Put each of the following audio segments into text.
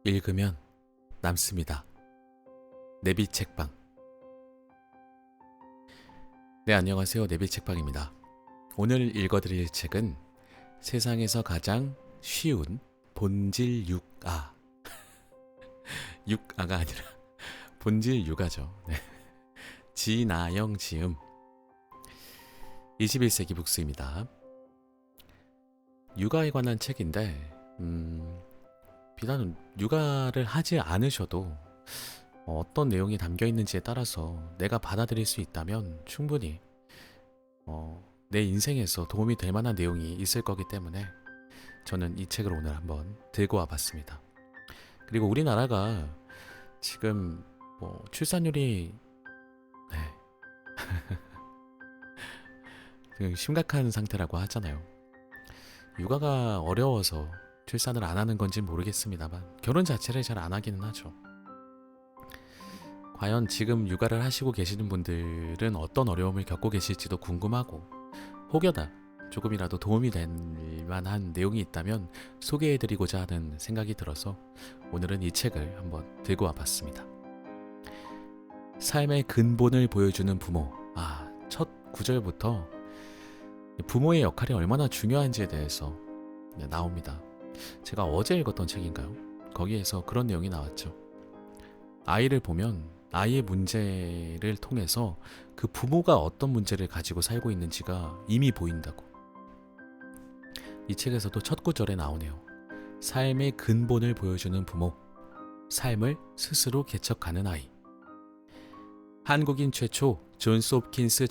읽으면 남습니다. 내비 책방. 네, 안녕하세요. 내비 책방입니다. 오늘 읽어드릴 책은 세상에서 가장 쉬운 본질 6아. 6아가 아니라 본질 6아죠. 네. 지나영 지음. 21세기 북스입니다. 육아에 관한 책인데 비단 육아를 하지 않으셔도 어떤 내용이 담겨 있는지에 따라서 내가 받아들일 수 있다면 충분히 내 인생에서 도움이 될 만한 내용이 있을 거기 때문에 저는 이 책을 오늘 한번 들고 와봤습니다. 그리고 우리나라가 지금 출산율이 심각한 상태라고 하잖아요. 육아가 어려워서 출산을 안 하는 건지 모르겠습니다만 결혼 자체를 잘 안 하기는 하죠. 과연 지금 육아를 하시고 계시는 분들은 어떤 어려움을 겪고 계실지도 궁금하고, 혹여나 조금이라도 도움이 될 만한 내용이 있다면 소개해드리고자 하는 생각이 들어서 오늘은 이 책을 한번 들고 와봤습니다. 삶의 근본을 보여주는 부모. 첫 구절부터 부모의 역할이 얼마나 중요한지에 대해서 나옵니다. 제가 어제 읽었던 책인가요? 거기에서 그런 내용이 나왔죠. 아이를 보면 아이의 문제를 통해서 그 부모가 어떤 문제를 가지고 살고 있는지가 이미 보인다고. 이 책에서도 첫 구절에 나오네요. 삶의 근본을 보여주는 부모, 삶을 스스로 개척하는 아이. 한국인 최초 존스 홉킨스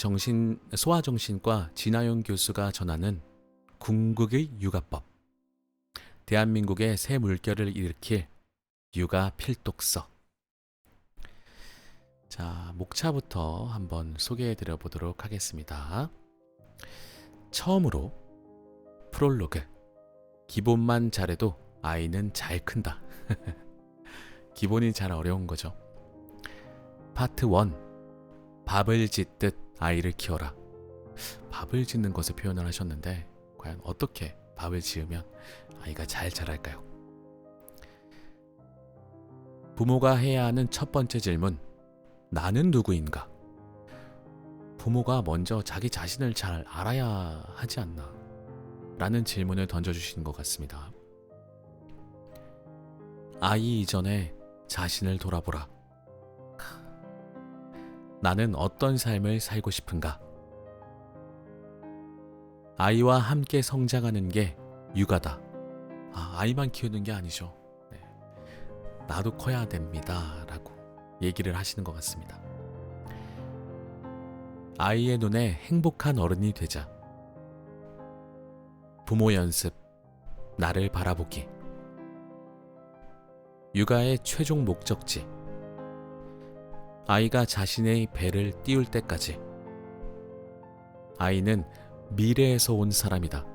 소아정신과 진아영 교수가 전하는 궁극의 육아법. 대한민국의 새 물결을 일으킬 육아 필독서. 자, 목차부터 한번 소개해드려 보도록 하겠습니다. 처음으로 프롤로그. 기본만 잘해도 아이는 잘 큰다. 기본이 잘 어려운 거죠. 파트 1. 밥을 짓듯 아이를 키워라. 밥을 짓는 것을 표현을 하셨는데 과연 어떻게 밥을 지으면 아이가 잘 자랄까요? 부모가 해야 하는 첫 번째 질문. 나는 누구인가? 부모가 먼저 자기 자신을 잘 알아야 하지 않나? 라는 질문을 던져주신 것 같습니다. 아이 이전에 자신을 돌아보라. 나는 어떤 삶을 살고 싶은가? 아이와 함께 성장하는 게 육아다. 아이만 키우는 게 아니죠. 나도 커야 됩니다. 라고 얘기를 하시는 것 같습니다. 아이의 눈에 행복한 어른이 되자. 부모 연습, 나를 바라보기. 육아의 최종 목적지. 아이가 자신의 배를 띄울 때까지. 아이는 미래에서 온 사람이다.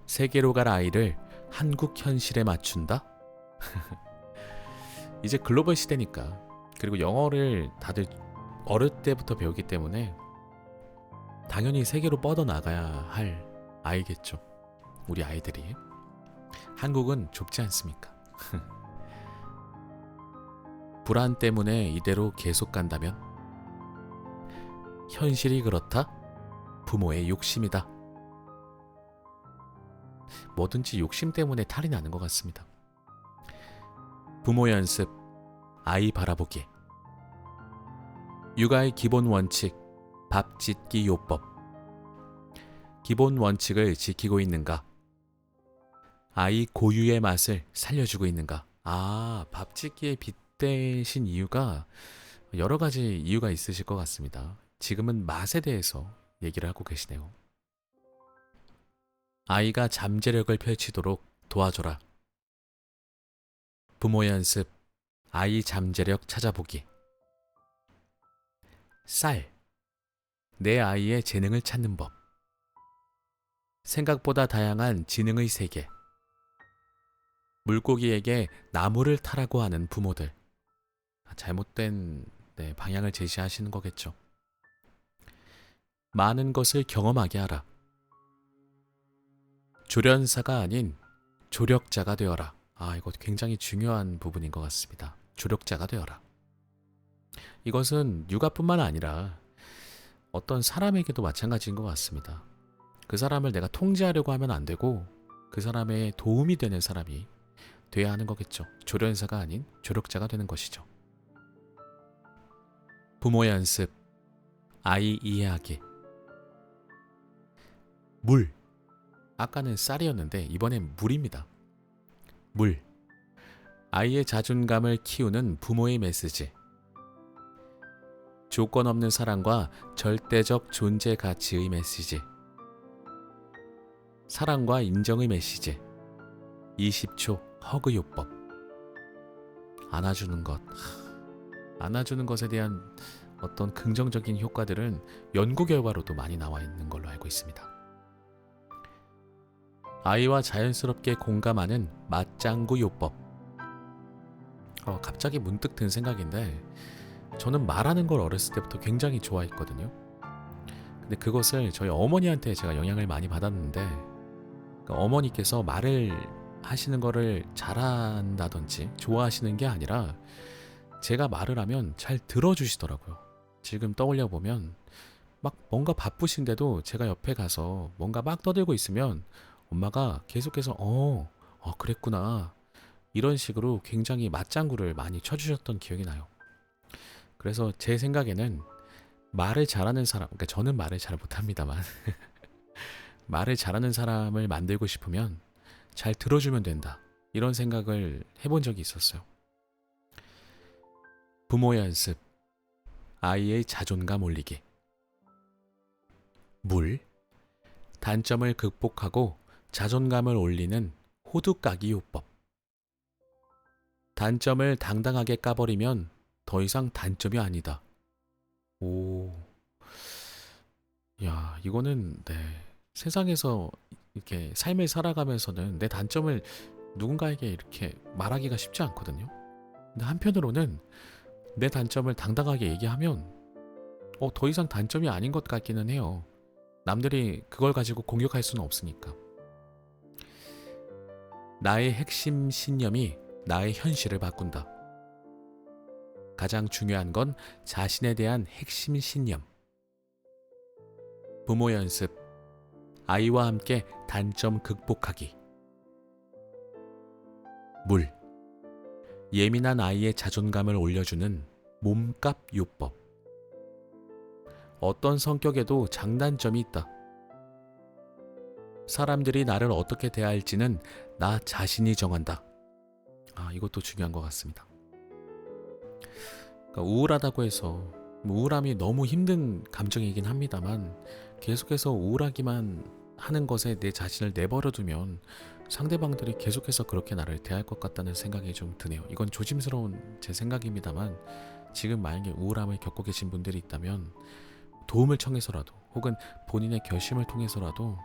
세계로 갈 아이를 한국 현실에 맞춘다? 이제 글로벌 시대니까, 그리고 영어를 다들 어릴 때부터 배우기 때문에 당연히 세계로 뻗어나가야 할 아이겠죠. 우리 아이들이. 한국은 좁지 않습니까? 불안 때문에 이대로 계속 간다면? 현실이 그렇다? 부모의 욕심이다. 뭐든지 욕심 때문에 탈이 나는 것 같습니다. 부모 연습, 아이 바라보기. 육아의 기본 원칙, 밥 짓기 요법. 기본 원칙을 지키고 있는가? 아이 고유의 맛을 살려주고 있는가? 밥 짓기에 빗대신 이유가 여러 가지 이유가 있으실 것 같습니다. 지금은 맛에 대해서 얘기를 하고 계시네요. 아이가 잠재력을 펼치도록 도와줘라. 부모 연습, 아이 잠재력 찾아보기. 쌀, 내 아이의 재능을 찾는 법. 생각보다 다양한 지능의 세계. 물고기에게 나무를 타라고 하는 부모들. 잘못된 방향을 제시하시는 거겠죠. 많은 것을 경험하게 하라. 조련사가 아닌 조력자가 되어라. 이거 굉장히 중요한 부분인 것 같습니다. 조력자가 되어라. 이것은 육아뿐만 아니라 어떤 사람에게도 마찬가지인 것 같습니다. 그 사람을 내가 통제하려고 하면 안 되고 그 사람의 도움이 되는 사람이 돼야 하는 거겠죠. 조련사가 아닌 조력자가 되는 것이죠. 부모 연습, 아이 이해하기. 물. 아까는 쌀이었는데 이번엔 물입니다. 물. 아이의 자존감을 키우는 부모의 메시지. 조건 없는 사랑과 절대적 존재 가치의 메시지. 사랑과 인정의 메시지. 20초 허그 요법. 안아주는 것. 안아주는 것에 대한 어떤 긍정적인 효과들은 연구 결과로도 많이 나와 있는 걸로 알고 있습니다. 아이와 자연스럽게 공감하는 맞장구 요법. 갑자기 문득 든 생각인데 저는 말하는 걸 어렸을 때부터 굉장히 좋아했거든요. 근데 그것을 저희 어머니한테 제가 영향을 많이 받았는데 그러니까 어머니께서 말을 하시는 거를 잘한다든지 좋아하시는 게 아니라 제가 말을 하면 잘 들어주시더라고요. 지금 떠올려 보면 막 뭔가 바쁘신데도 제가 옆에 가서 뭔가 막 떠들고 있으면 엄마가 계속해서 그랬구나 이런 식으로 굉장히 맞장구를 많이 쳐주셨던 기억이 나요. 그래서 제 생각에는 말을 잘하는 사람, 그러니까 저는 말을 잘 못합니다만 말을 잘하는 사람을 만들고 싶으면 잘 들어주면 된다 이런 생각을 해본 적이 있었어요. 부모 연습, 아이의 자존감 올리기. 물, 단점을 극복하고 자존감을 올리는 호두까기 요법. 단점을 당당하게 까버리면 더 이상 단점이 아니다. 이거는 세상에서 이렇게 삶을 살아가면서는 내 단점을 누군가에게 이렇게 말하기가 쉽지 않거든요. 근데 한편으로는 내 단점을 당당하게 얘기하면 더 이상 단점이 아닌 것 같기는 해요. 남들이 그걸 가지고 공격할 수는 없으니까. 나의 핵심 신념이 나의 현실을 바꾼다. 가장 중요한 건 자신에 대한 핵심 신념. 부모 연습, 아이와 함께 단점 극복하기. 물, 예민한 아이의 자존감을 올려주는 몸값 요법. 어떤 성격에도 장단점이 있다. 사람들이 나를 어떻게 대할지는 나 자신이 정한다. 이것도 중요한 것 같습니다. 그러니까 우울하다고 해서 우울함이 너무 힘든 감정이긴 합니다만 계속해서 우울하기만 하는 것에 내 자신을 내버려두면 상대방들이 계속해서 그렇게 나를 대할 것 같다는 생각이 좀 드네요. 이건 조심스러운 제 생각입니다만 지금 만약에 우울함을 겪고 계신 분들이 있다면 도움을 청해서라도 혹은 본인의 결심을 통해서라도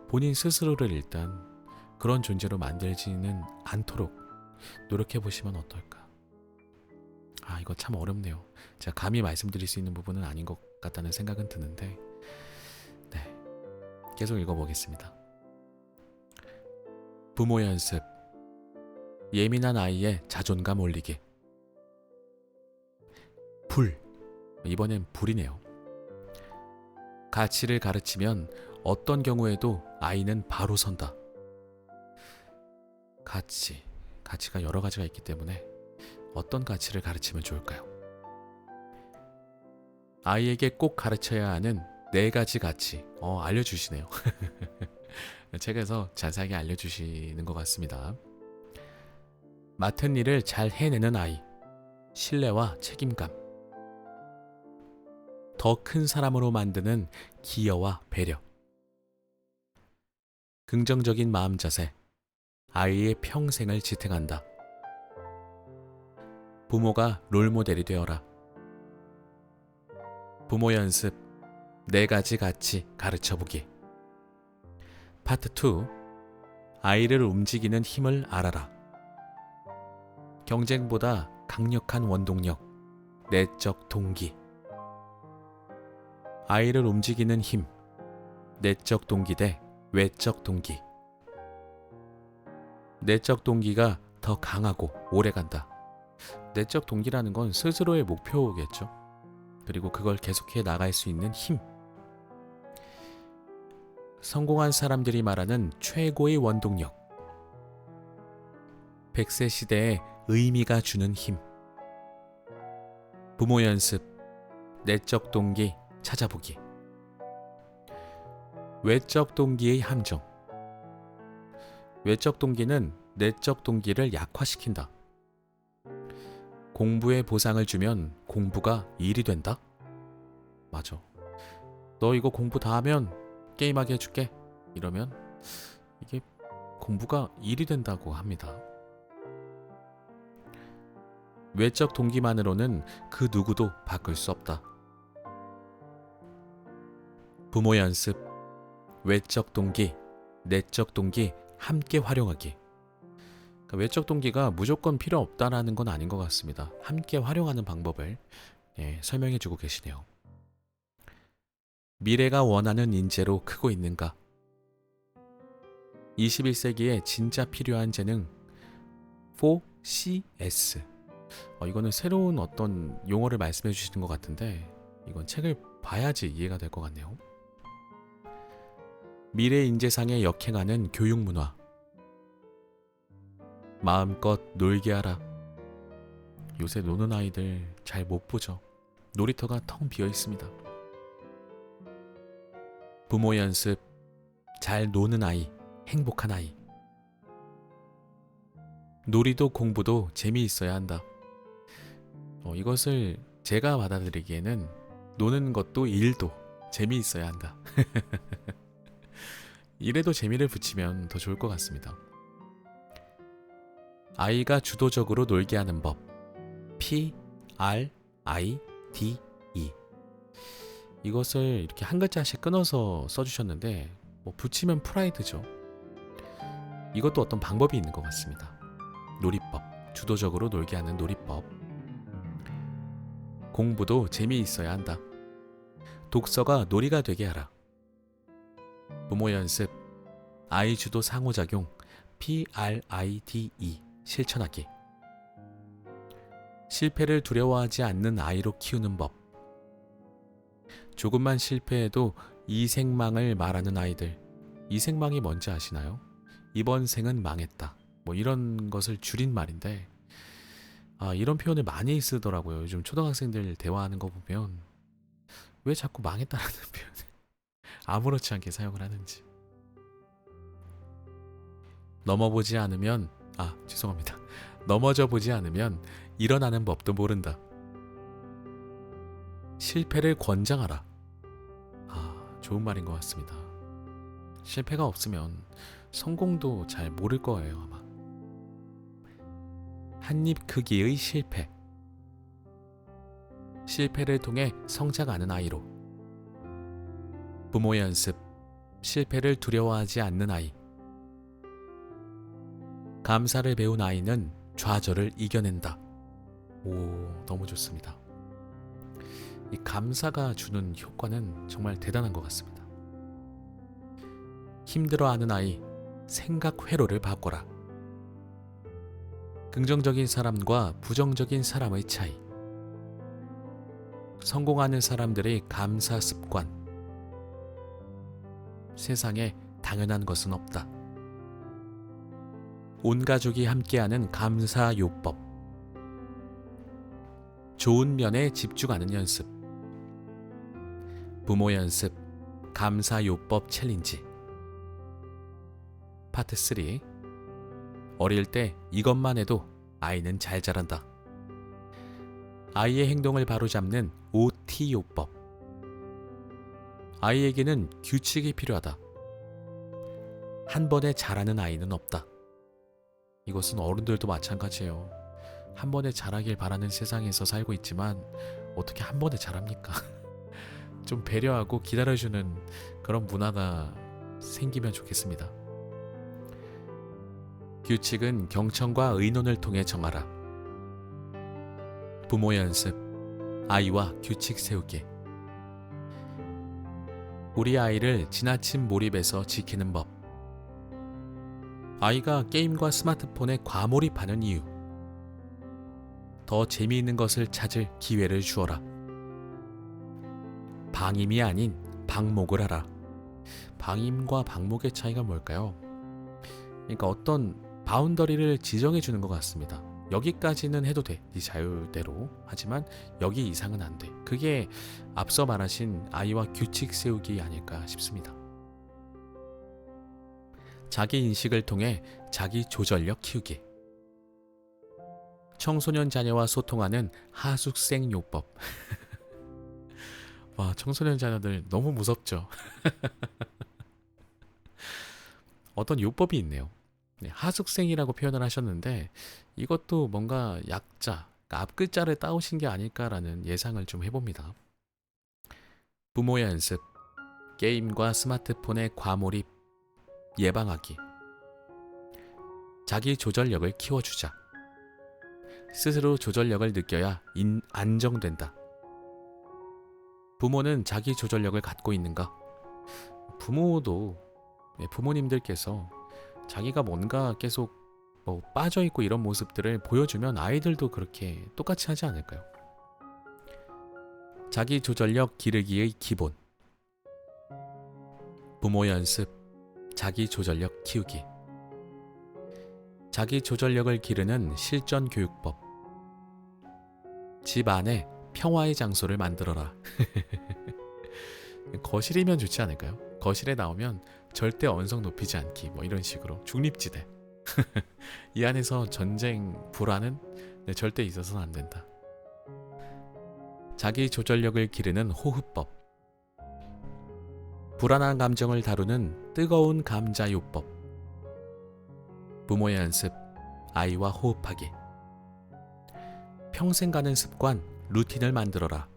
본인 스스로를 일단 그런 존재로 만들지는 않도록 노력해 보시면 어떨까. 이거 참 어렵네요. 제가 감히 말씀드릴 수 있는 부분은 아닌 것 같다는 생각은 드는데 계속 읽어보겠습니다. 부모 연습, 예민한 아이의 자존감 올리기. 불, 이번엔 불이네요. 가치를 가르치면 어떤 경우에도 아이는 바로 선다. 가치가 여러 가지가 있기 때문에 어떤 가치를 가르치면 좋을까요? 아이에게 꼭 가르쳐야 하는 4가지 가치. 알려주시네요. 책에서 자세하게 알려주시는 것 같습니다. 맡은 일을 잘 해내는 아이. 신뢰와 책임감. 더 큰 사람으로 만드는 기여와 배려. 긍정적인 마음 자세. 아이의 평생을 지탱한다. 부모가 롤모델이 되어라. 부모 연습 4가지 가치 가르쳐보기. 파트 2. 아이를 움직이는 힘을 알아라. 경쟁보다 강력한 원동력, 내적 동기. 아이를 움직이는 힘, 내적 동기 대 외적 동기. 내적 동기가 더 강하고 오래간다. 내적 동기라는 건 스스로의 목표겠죠. 그리고 그걸 계속해 나갈 수 있는 힘. 성공한 사람들이 말하는 최고의 원동력. 100세 시대에 의미가 주는 힘. 부모 연습, 내적 동기 찾아보기. 외적 동기의 함정. 외적 동기는 내적 동기를 약화시킨다. 공부에 보상을 주면 공부가 일이 된다? 맞아. 너 이거 공부 다 하면 게임하게 해줄게. 이러면 이게 공부가 일이 된다고 합니다. 외적 동기만으로는 그 누구도 바꿀 수 없다. 부모 연습, 외적 동기, 내적 동기 함께 활용하기. 그러니까 외적 동기가 무조건 필요 없다라는 건 아닌 것 같습니다. 함께 활용하는 방법을 설명해 주고 계시네요. 미래가 원하는 인재로 크고 있는가? 21세기에 진짜 필요한 재능 4CS. 이거는 새로운 어떤 용어를 말씀해 주시는 것 같은데 이건 책을 봐야지 이해가 될 것 같네요. 미래 인재상에 역행하는 교육 문화. 마음껏 놀게 하라. 요새 노는 아이들 잘 못 보죠. 놀이터가 텅 비어 있습니다. 부모 연습, 잘 노는 아이, 행복한 아이. 놀이도 공부도 재미있어야 한다. 이것을 제가 받아들이기에는 노는 것도 일도 재미있어야 한다. 일에도 재미를 붙이면 더 좋을 것 같습니다. 아이가 주도적으로 놀게 하는 법. PRIDE. 이것을 이렇게 한 글자씩 끊어서 써주셨는데 붙이면 프라이드죠. 이것도 어떤 방법이 있는 것 같습니다. 놀이법, 주도적으로 놀게 하는 놀이법. 공부도 재미있어야 한다. 독서가 놀이가 되게 하라. 부모 연습, 아이 주도 상호작용, PRIDE 실천하기. 실패를 두려워하지 않는 아이로 키우는 법. 조금만 실패해도 이생망을 말하는 아이들. 이생망이 뭔지 아시나요? 이번 생은 망했다. 이런 것을 줄인 말인데 이런 표현을 많이 쓰더라고요. 요즘 초등학생들 대화하는 거 보면 왜 자꾸 망했다라는 표현을 아무렇지 않게 사용을 하는지. 넘어져 보지 않으면 일어나는 법도 모른다. 실패를 권장하라. 좋은 말인 것 같습니다. 실패가 없으면 성공도 잘 모를 거예요, 아마. 한입 크기의 실패. 실패를 통해 성장하는 아이로. 부모 연습. 실패를 두려워하지 않는 아이. 감사를 배운 아이는 좌절을 이겨낸다. 너무 좋습니다. 이 감사가 주는 효과는 정말 대단한 것 같습니다. 힘들어하는 아이, 생각 회로를 바꿔라. 긍정적인 사람과 부정적인 사람의 차이. 성공하는 사람들의 감사 습관. 세상에 당연한 것은 없다. 온 가족이 함께하는 감사 요법. 좋은 면에 집중하는 연습. 부모 연습, 감사 요법 챌린지. 파트 3. 어릴 때 이것만 해도 아이는 잘 자란다. 아이의 행동을 바로잡는 OT 요법. 아이에게는 규칙이 필요하다. 한 번에 잘하는 아이는 없다. 이것은 어른들도 마찬가지예요. 한 번에 잘하길 바라는 세상에서 살고 있지만 어떻게 한 번에 잘합니까? 좀 배려하고 기다려주는 그런 문화가 생기면 좋겠습니다. 규칙은 경청과 의논을 통해 정하라. 부모 연습, 아이와 규칙 세우기. 우리 아이를 지나친 몰입에서 지키는 법. 아이가 게임과 스마트폰에 과몰입하는 이유. 더 재미있는 것을 찾을 기회를 주어라. 방임이 아닌 방목을 하라. 방임과 방목의 차이가 뭘까요? 그러니까 어떤 바운더리를 지정해 주는 것 같습니다. 여기까지는 해도 돼. 네 자유대로. 하지만 여기 이상은 안 돼. 그게 앞서 말하신 아이와 규칙 세우기 아닐까 싶습니다. 자기 인식을 통해 자기 조절력 키우기. 청소년 자녀와 소통하는 하숙생 요법. 와, 청소년 자녀들 너무 무섭죠. 어떤 요법이 있네요. 네, 하숙생이라고 표현을 하셨는데 이것도 뭔가 약자, 그러니까 앞글자를 따오신 게 아닐까라는 예상을 좀 해봅니다. 부모의 연습, 게임과 스마트폰의 과몰입, 예방하기. 자기 조절력을 키워주자. 스스로 조절력을 느껴야 안정된다. 부모는 자기 조절력을 갖고 있는가? 부모도, 부모님들께서 자기가 뭔가 계속 빠져있고 이런 모습들을 보여주면 아이들도 그렇게 똑같이 하지 않을까요? 자기 조절력 기르기의 기본. 부모 연습, 자기 조절력 키우기. 자기 조절력을 기르는 실전 교육법. 집 안에 평화의 장소를 만들어라. 거실이면 좋지 않을까요? 거실에 나오면 절대 언성 높이지 않기, 이런 식으로 중립지대. 이 안에서 전쟁, 불안은 절대 있어서는 안 된다. 자기 조절력을 기르는 호흡법. 불안한 감정을 다루는 뜨거운 감자요법. 부모의 연습, 아이와 호흡하기. 평생 가는 습관, 루틴을 만들어라.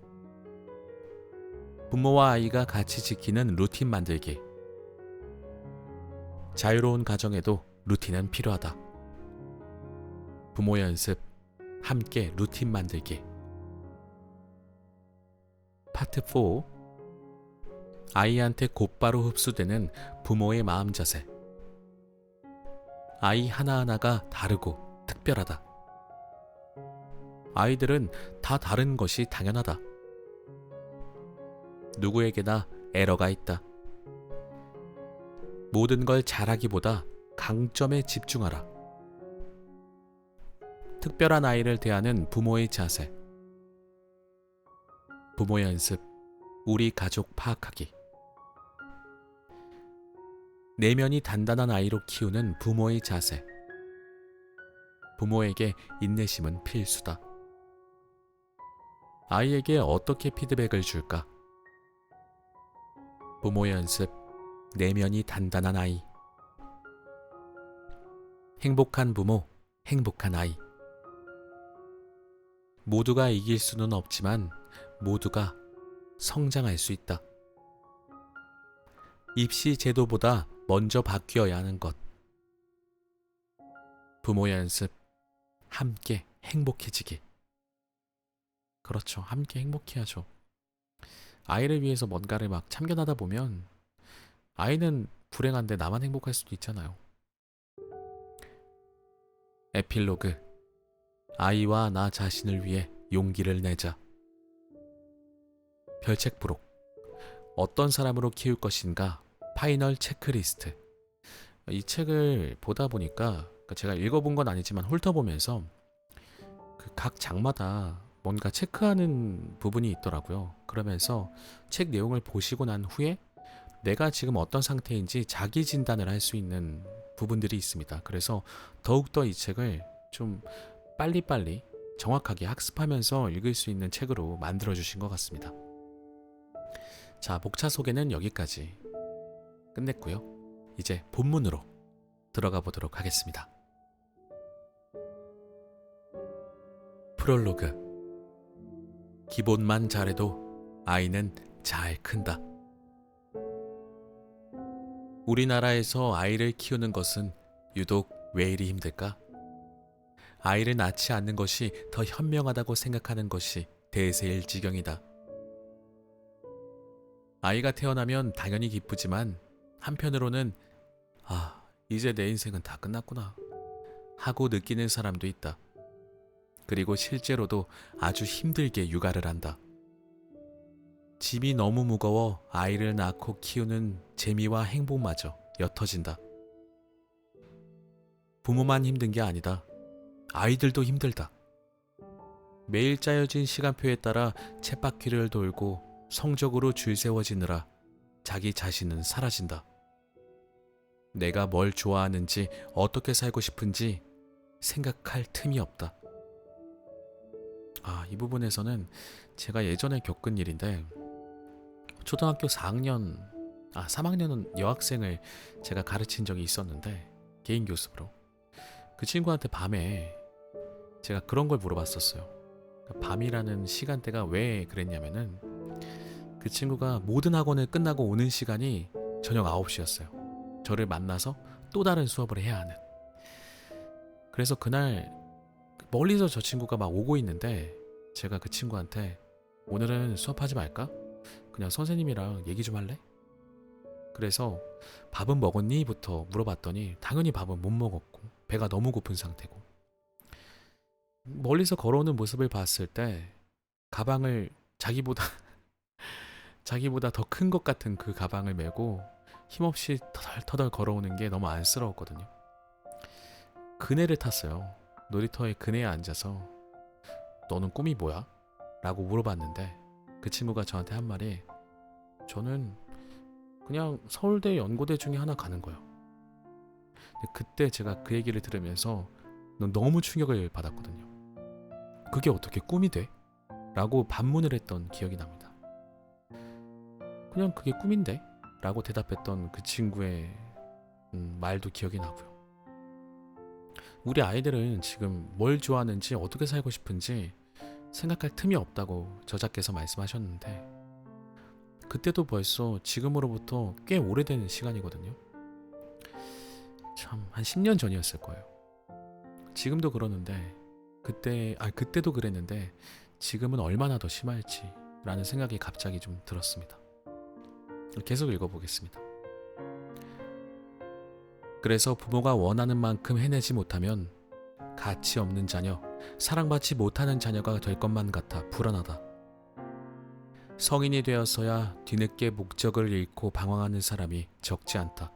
부모와 아이가 같이 지키는 루틴 만들기. 자유로운 가정에도 루틴은 필요하다. 부모 연습, 함께 루틴 만들기. 파트 4. 아이한테 곧바로 흡수되는 부모의 마음 자세. 아이 하나하나가 다르고 특별하다. 아이들은 다 다른 것이 당연하다. 누구에게나 에러가 있다. 모든 걸 잘하기보다 강점에 집중하라. 특별한 아이를 대하는 부모의 자세. 부모 연습, 우리 가족 파악하기. 내면이 단단한 아이로 키우는 부모의 자세. 부모에게 인내심은 필수다. 아이에게 어떻게 피드백을 줄까? 부모 연습, 내면이 단단한 아이. 행복한 부모, 행복한 아이. 모두가 이길 수는 없지만 모두가 성장할 수 있다. 입시 제도보다 먼저 바뀌어야 하는 것. 부모 연습, 함께 행복해지기. 그렇죠. 함께 행복해야죠. 아이를 위해서 뭔가를 막 참견하다 보면 아이는 불행한데 나만 행복할 수도 있잖아요. 에필로그. 아이와 나 자신을 위해 용기를 내자. 별책 부록. 어떤 사람으로 키울 것인가? 파이널 체크리스트. 이 책을 보다 보니까 제가 읽어본 건 아니지만 훑어보면서 각 장마다 뭔가 체크하는 부분이 있더라고요. 그러면서 책 내용을 보시고 난 후에 내가 지금 어떤 상태인지 자기 진단을 할 수 있는 부분들이 있습니다. 그래서 더욱더 이 책을 좀 빨리빨리 정확하게 학습하면서 읽을 수 있는 책으로 만들어주신 것 같습니다. 자, 목차 소개는 여기까지 끝냈고요. 이제 본문으로 들어가 보도록 하겠습니다. 프롤로그. 기본만 잘해도 아이는 잘 큰다. 우리나라에서 아이를 키우는 것은 유독 왜 이리 힘들까? 아이를 낳지 않는 것이 더 현명하다고 생각하는 것이 대세일 지경이다. 아이가 태어나면 당연히 기쁘지만 한편으로는 이제 내 인생은 다 끝났구나 하고 느끼는 사람도 있다. 그리고 실제로도 아주 힘들게 육아를 한다. 짐이 너무 무거워 아이를 낳고 키우는 재미와 행복마저 옅어진다. 부모만 힘든 게 아니다. 아이들도 힘들다. 매일 짜여진 시간표에 따라 쳇바퀴를 돌고 성적으로 줄 세워지느라 자기 자신은 사라진다. 내가 뭘 좋아하는지 어떻게 살고 싶은지 생각할 틈이 없다. 이 부분에서는 제가 예전에 겪은 일인데 초등학교 3학년은 여학생을 제가 가르친 적이 있었는데 개인 교습으로 그 친구한테 밤에 제가 그런 걸 물어봤었어요. 밤이라는 시간대가 왜 그랬냐면은 그 친구가 모든 학원을 끝나고 오는 시간이 저녁 9시였어요. 저를 만나서 또 다른 수업을 해야 하는. 그래서 그날 멀리서 저 친구가 막 오고 있는데 제가 그 친구한테 오늘은 수업하지 말까? 그냥 선생님이랑 얘기 좀 할래? 그래서 밥은 먹었니? 부터 물어봤더니 당연히 밥은 못 먹었고 배가 너무 고픈 상태고 멀리서 걸어오는 모습을 봤을 때 가방을 자기보다 더 큰 것 같은 그 가방을 메고 힘없이 터덜터덜 걸어오는 게 너무 안쓰러웠거든요. 그네를 탔어요. 놀이터의 그네에 앉아서 너는 꿈이 뭐야? 라고 물어봤는데 그 친구가 저한테 한 말이 저는 그냥 서울대 연고대 중에 하나 가는 거예요. 그때 제가 그 얘기를 들으면서 너무 충격을 받았거든요. 그게 어떻게 꿈이 돼? 라고 반문을 했던 기억이 납니다. 그냥 그게 꿈인데? 라고 대답했던 그 친구의 말도 기억이 나고요. 우리 아이들은 지금 뭘 좋아하는지 어떻게 살고 싶은지 생각할 틈이 없다고 저자께서 말씀하셨는데 그때도 벌써 지금으로부터 꽤 오래된 시간이거든요. 참 한 10년 전이었을 거예요. 지금도 그러는데 그때도 그랬는데 지금은 얼마나 더 심할지 라는 생각이 갑자기 좀 들었습니다. 계속 읽어보겠습니다. 그래서 부모가 원하는 만큼 해내지 못하면 가치 없는 자녀, 사랑받지 못하는 자녀가 될 것만 같아 불안하다. 성인이 되어서야 뒤늦게 목적을 잃고 방황하는 사람이 적지 않다.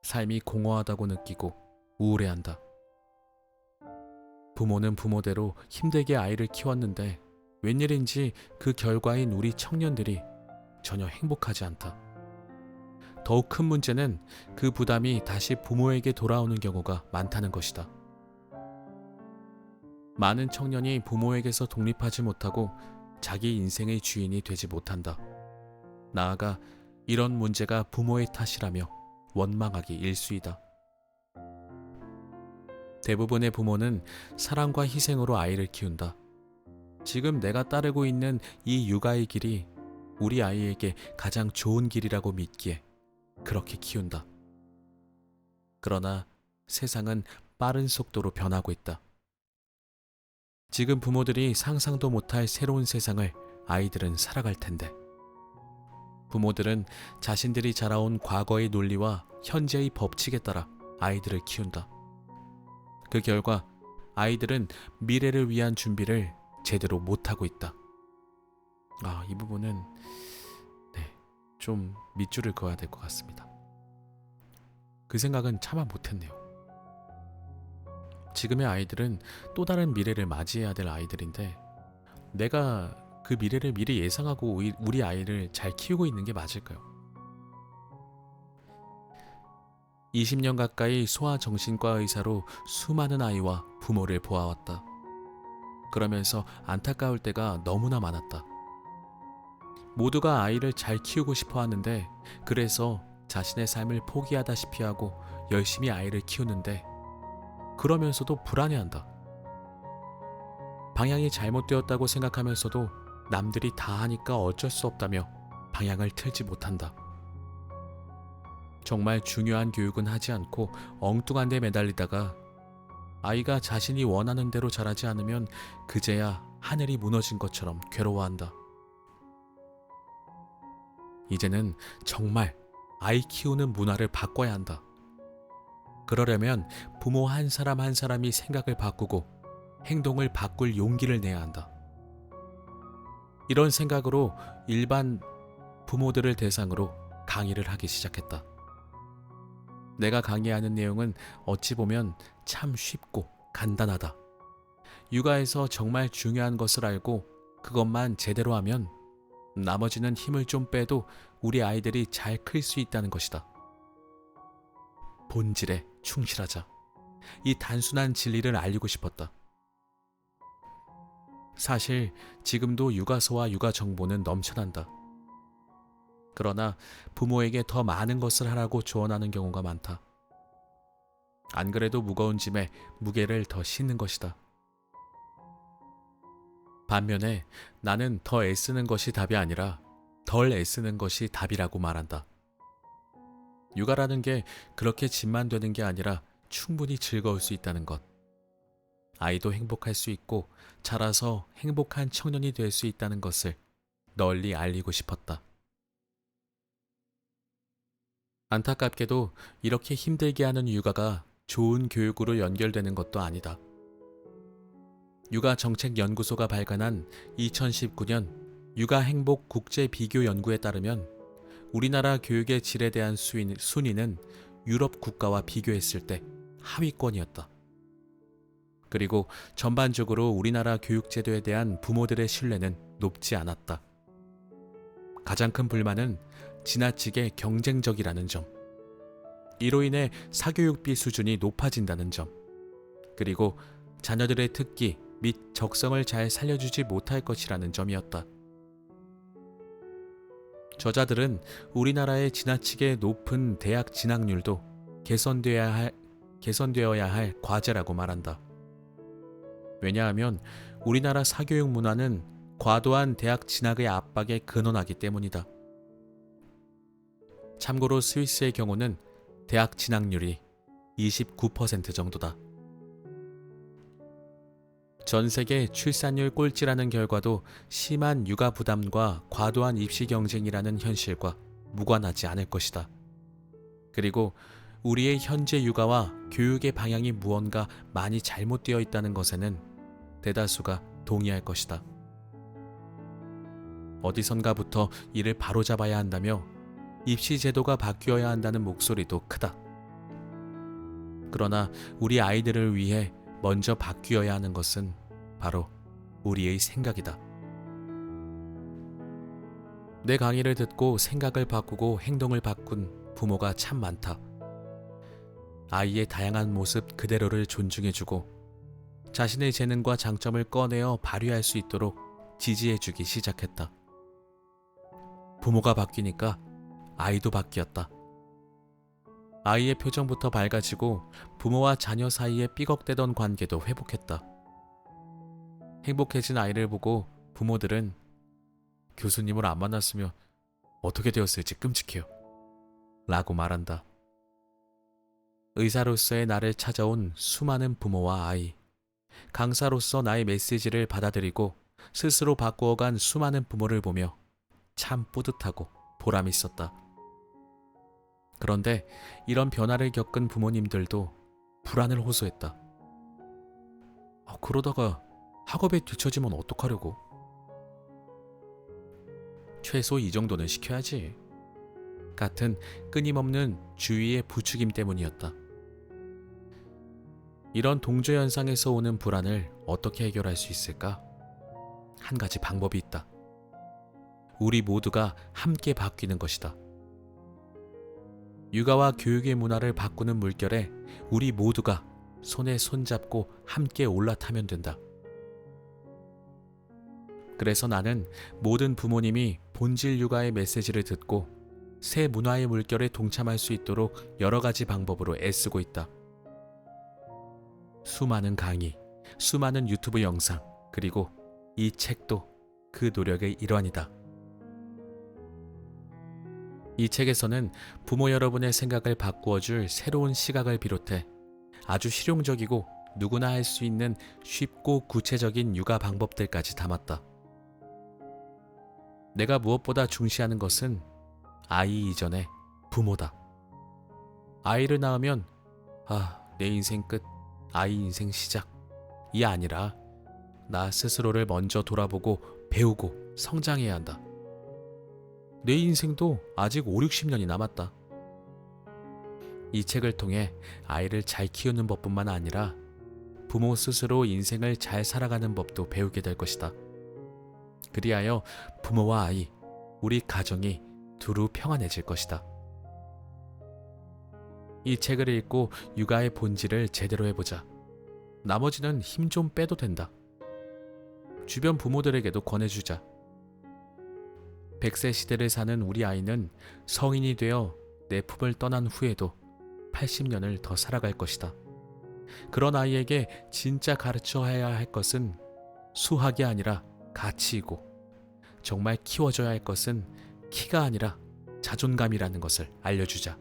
삶이 공허하다고 느끼고 우울해한다. 부모는 부모대로 힘들게 아이를 키웠는데 웬일인지 그 결과인 우리 청년들이 전혀 행복하지 않다. 더욱 큰 문제는 그 부담이 다시 부모에게 돌아오는 경우가 많다는 것이다. 많은 청년이 부모에게서 독립하지 못하고 자기 인생의 주인이 되지 못한다. 나아가 이런 문제가 부모의 탓이라며 원망하기 일쑤이다. 대부분의 부모는 사랑과 희생으로 아이를 키운다. 지금 내가 따르고 있는 이 육아의 길이 우리 아이에게 가장 좋은 길이라고 믿기에 그렇게 키운다. 그러나 세상은 빠른 속도로 변하고 있다. 지금 부모들이 상상도 못할 새로운 세상을 아이들은 살아갈 텐데 부모들은 자신들이 자라온 과거의 논리와 현재의 법칙에 따라 아이들을 키운다. 그 결과 아이들은 미래를 위한 준비를 제대로 못하고 있다. 이 부분은 좀 밑줄을 그어야 될 것 같습니다. 그 생각은 차마 못했네요. 지금의 아이들은 또 다른 미래를 맞이해야 될 아이들인데 내가 그 미래를 미리 예상하고 우리 아이를 잘 키우고 있는 게 맞을까요? 20년 가까이 소아정신과 의사로 수많은 아이와 부모를 보아왔다. 그러면서 안타까울 때가 너무나 많았다. 모두가 아이를 잘 키우고 싶어 하는데 그래서 자신의 삶을 포기하다시피 하고 열심히 아이를 키우는데 그러면서도 불안해한다. 방향이 잘못되었다고 생각하면서도 남들이 다 하니까 어쩔 수 없다며 방향을 틀지 못한다. 정말 중요한 교육은 하지 않고 엉뚱한 데 매달리다가 아이가 자신이 원하는 대로 자라지 않으면 그제야 하늘이 무너진 것처럼 괴로워한다. 이제는 정말 아이 키우는 문화를 바꿔야 한다. 그러려면 부모 한 사람 한 사람이 생각을 바꾸고 행동을 바꿀 용기를 내야 한다. 이런 생각으로 일반 부모들을 대상으로 강의를 하기 시작했다. 내가 강의하는 내용은 어찌 보면 참 쉽고 간단하다. 육아에서 정말 중요한 것을 알고 그것만 제대로 하면 나머지는 힘을 좀 빼도 우리 아이들이 잘 클 수 있다는 것이다. 본질에 충실하자. 이 단순한 진리를 알리고 싶었다. 사실 지금도 육아서와 육아 정보는 넘쳐난다. 그러나 부모에게 더 많은 것을 하라고 조언하는 경우가 많다. 안 그래도 무거운 짐에 무게를 더 싣는 것이다. 반면에 나는 더 애쓰는 것이 답이 아니라 덜 애쓰는 것이 답이라고 말한다. 육아라는 게 그렇게 짐만 되는 게 아니라 충분히 즐거울 수 있다는 것. 아이도 행복할 수 있고 자라서 행복한 청년이 될 수 있다는 것을 널리 알리고 싶었다. 안타깝게도 이렇게 힘들게 하는 육아가 좋은 교육으로 연결되는 것도 아니다. 육아정책연구소가 발간한 2019년 육아행복 국제비교연구에 따르면 우리나라 교육의 질에 대한 순위는 유럽 국가와 비교했을 때 하위권이었다. 그리고 전반적으로 우리나라 교육제도에 대한 부모들의 신뢰는 높지 않았다. 가장 큰 불만은 지나치게 경쟁적이라는 점, 이로 인해 사교육비 수준이 높아진다는 점, 그리고 자녀들의 특기 및 적성을 잘 살려주지 못할 것이라는 점이었다. 저자들은 우리나라의 지나치게 높은 대학 진학률도 개선되어야 할 과제라고 말한다. 왜냐하면 우리나라 사교육 문화는 과도한 대학 진학의 압박에 근원하기 때문이다. 참고로 스위스의 경우는 대학 진학률이 29% 정도다. 전 세계 출산율 꼴찌라는 결과도 심한 육아 부담과 과도한 입시 경쟁이라는 현실과 무관하지 않을 것이다. 그리고 우리의 현재 육아와 교육의 방향이 무언가 많이 잘못되어 있다는 것에는 대다수가 동의할 것이다. 어디선가부터 이를 바로잡아야 한다며 입시 제도가 바뀌어야 한다는 목소리도 크다. 그러나 우리 아이들을 위해 먼저 바뀌어야 하는 것은 바로 우리의 생각이다. 내 강의를 듣고 생각을 바꾸고 행동을 바꾼 부모가 참 많다. 아이의 다양한 모습 그대로를 존중해주고 자신의 재능과 장점을 꺼내어 발휘할 수 있도록 지지해주기 시작했다. 부모가 바뀌니까 아이도 바뀌었다. 아이의 표정부터 밝아지고 부모와 자녀 사이에 삐걱대던 관계도 회복했다. 행복해진 아이를 보고 부모들은 교수님을 안 만났으면 어떻게 되었을지 끔찍해요 라고 말한다. 의사로서의 나를 찾아온 수많은 부모와 아이, 강사로서 나의 메시지를 받아들이고 스스로 바꾸어간 수많은 부모를 보며 참 뿌듯하고 보람 있었다. 그런데 이런 변화를 겪은 부모님들도 불안을 호소했다. 그러다가 학업에 뒤처지면 어떡하려고? 최소 이 정도는 시켜야지. 같은 끊임없는 주위의 부추김 때문이었다. 이런 동조현상에서 오는 불안을 어떻게 해결할 수 있을까? 한 가지 방법이 있다. 우리 모두가 함께 바뀌는 것이다. 육아와 교육의 문화를 바꾸는 물결에 우리 모두가 손에 손잡고 함께 올라타면 된다. 그래서 나는 모든 부모님이 본질 육아의 메시지를 듣고 새 문화의 물결에 동참할 수 있도록 여러 가지 방법으로 애쓰고 있다. 수많은 강의, 수많은 유튜브 영상, 그리고 이 책도 그 노력의 일환이다. 이 책에서는 부모 여러분의 생각을 바꾸어줄 새로운 시각을 비롯해 아주 실용적이고 누구나 할 수 있는 쉽고 구체적인 육아 방법들까지 담았다. 내가 무엇보다 중시하는 것은 아이 이전의 부모다. 아이를 낳으면 내 인생 끝, 아이 인생 시작. 이 아니라 나 스스로를 먼저 돌아보고 배우고 성장해야 한다. 내 인생도 아직 5, 60년이 남았다. 이 책을 통해 아이를 잘 키우는 법뿐만 아니라 부모 스스로 인생을 잘 살아가는 법도 배우게 될 것이다. 그리하여 부모와 아이, 우리 가정이 두루 평안해질 것이다. 이 책을 읽고 육아의 본질을 제대로 해보자. 나머지는 힘 좀 빼도 된다. 주변 부모들에게도 권해주자. 100세 시대를 사는 우리 아이는 성인이 되어 내 품을 떠난 후에도 80년을 더 살아갈 것이다. 그런 아이에게 진짜 가르쳐야 할 것은 수학이 아니라 가치이고, 정말 키워줘야 할 것은 키가 아니라 자존감이라는 것을 알려주자.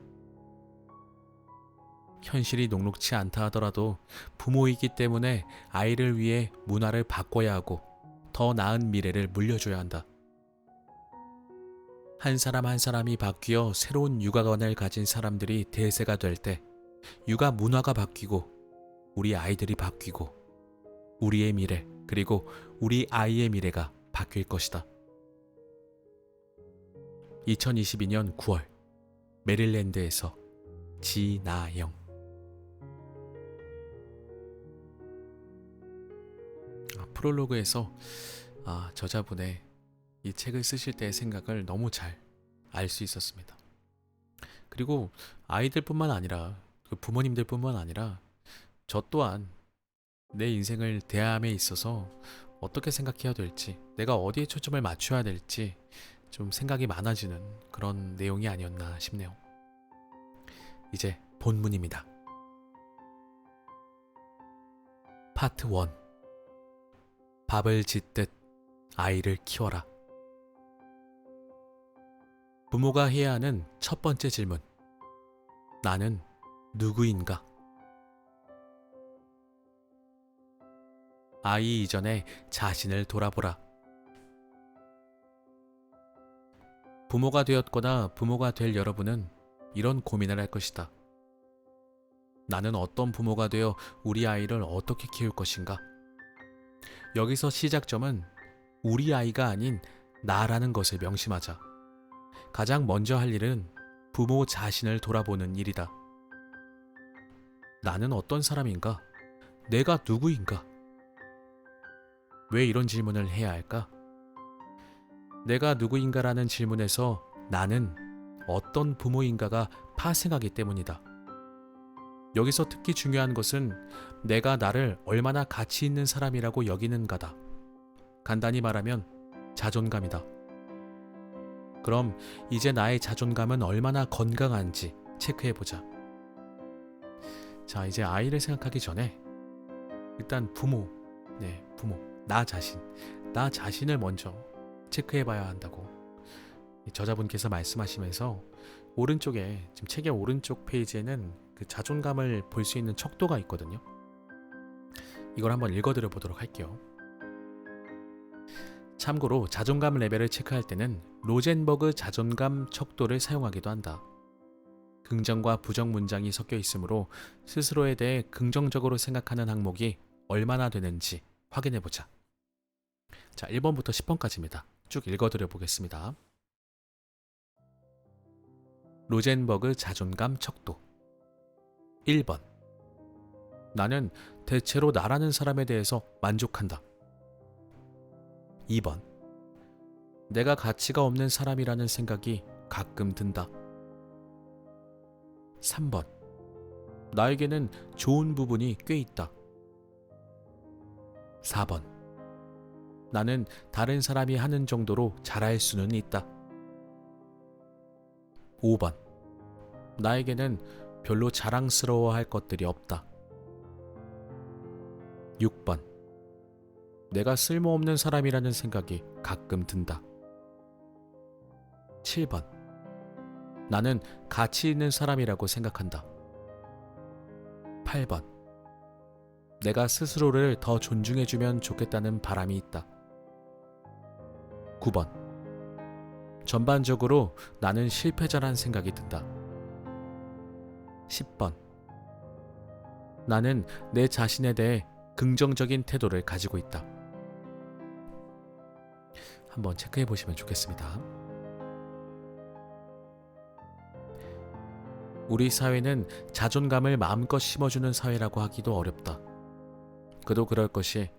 현실이 녹록치 않다 하더라도 부모이기 때문에 아이를 위해 문화를 바꿔야 하고 더 나은 미래를 물려줘야 한다. 한 사람 한 사람이 바뀌어 새로운 육아관을 가진 사람들이 대세가 될 때 육아 문화가 바뀌고 우리 아이들이 바뀌고 우리의 미래 그리고 우리 아이의 미래가 바뀔 것이다. 2022년 9월 메릴랜드에서 지나영. 프롤로그에서 저자분의 이 책을 쓰실 때의 생각을 너무 잘 알 수 있었습니다. 그리고 아이들뿐만 아니라 부모님들뿐만 아니라 저 또한 내 인생을 대함에 있어서 어떻게 생각해야 될지, 내가 어디에 초점을 맞춰야 될지 좀 생각이 많아지는 그런 내용이 아니었나 싶네요. 이제 본문입니다. 파트 1. 밥을 짓듯 아이를 키워라. 부모가 해야 하는 첫 번째 질문. 나는 누구인가? 아이 이전에 자신을 돌아보라. 부모가 되었거나 부모가 될 여러분은 이런 고민을 할 것이다. 나는 어떤 부모가 되어 우리 아이를 어떻게 키울 것인가? 여기서 시작점은 우리 아이가 아닌 나라는 것을 명심하자. 가장 먼저 할 일은 부모 자신을 돌아보는 일이다. 나는 어떤 사람인가? 내가 누구인가? 왜 이런 질문을 해야 할까? 내가 누구인가라는 질문에서 나는 어떤 부모인가가 파생하기 때문이다. 여기서 특히 중요한 것은 내가 나를 얼마나 가치 있는 사람이라고 여기는가다. 간단히 말하면 자존감이다. 그럼 이제 나의 자존감은 얼마나 건강한지 체크해보자. 자, 이제 아이를 생각하기 전에 일단 부모, 나 자신을 먼저 체크해봐야 한다고 저자분께서 말씀하시면서 오른쪽에, 지금 책의 오른쪽 페이지에는 그 자존감을 볼 수 있는 척도가 있거든요. 이걸 한번 읽어드려 보도록 할게요. 참고로 자존감 레벨을 체크할 때는 로젠버그 자존감 척도를 사용하기도 한다. 긍정과 부정 문장이 섞여 있으므로 스스로에 대해 긍정적으로 생각하는 항목이 얼마나 되는지 확인해보자. 자, 1번부터 10번까지입니다. 쭉 읽어드려 보겠습니다. 로젠버그 자존감 척도. 1번. 나는 대체로 나라는 사람에 대해서 만족한다. 2번. 내가 가치가 없는 사람이라는 생각이 가끔 든다. 3번. 나에게는 좋은 부분이 꽤 있다. 4번. 나는 다른 사람이 하는 정도로 잘할 수는 있다. 5번. 나에게는 별로 자랑스러워할 것들이 없다. 6번. 내가 쓸모없는 사람이라는 생각이 가끔 든다. 7번. 나는 가치 있는 사람이라고 생각한다. 8번. 내가 스스로를 더 존중해주면 좋겠다는 바람이 있다. 9번. 전반적으로 나는 실패자란 생각이 든다. 10번. 나는 내 자신에 대해 긍정적인 태도를 가지고 있다. 한번 체크해 보시면 좋겠습니다. 우리 사회는 자존감을 마음껏 심어주는 사회라고 하기도 어렵다. 그도 그럴 것이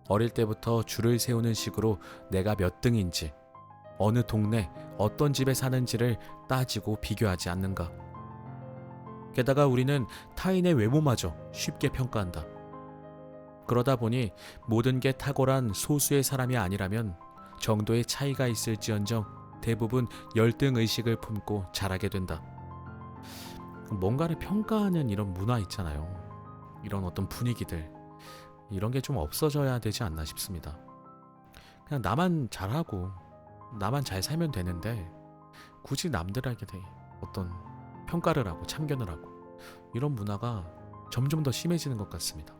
어릴 때부터 줄을 세우는 식으로 내가 몇 등인지, 어느 동네, 어떤 집에 사는지를 따지고 비교하지 않는가. 게다가 우리는 타인의 외모마저 쉽게 평가한다. 그러다 보니 모든 게 탁월한 소수의 사람이 아니라면 정도의 차이가 있을지언정 대부분 열등 의식을 품고 자라게 된다. 뭔가를 평가하는 이런 문화 있잖아요. 이런 어떤 분위기들, 이런 게 좀 없어져야 되지 않나 싶습니다. 그냥 나만 잘하고 나만 잘 살면 되는데 굳이 남들에게 어떤 평가를 하고 참견을 하고 이런 문화가 점점 더 심해지는 것 같습니다.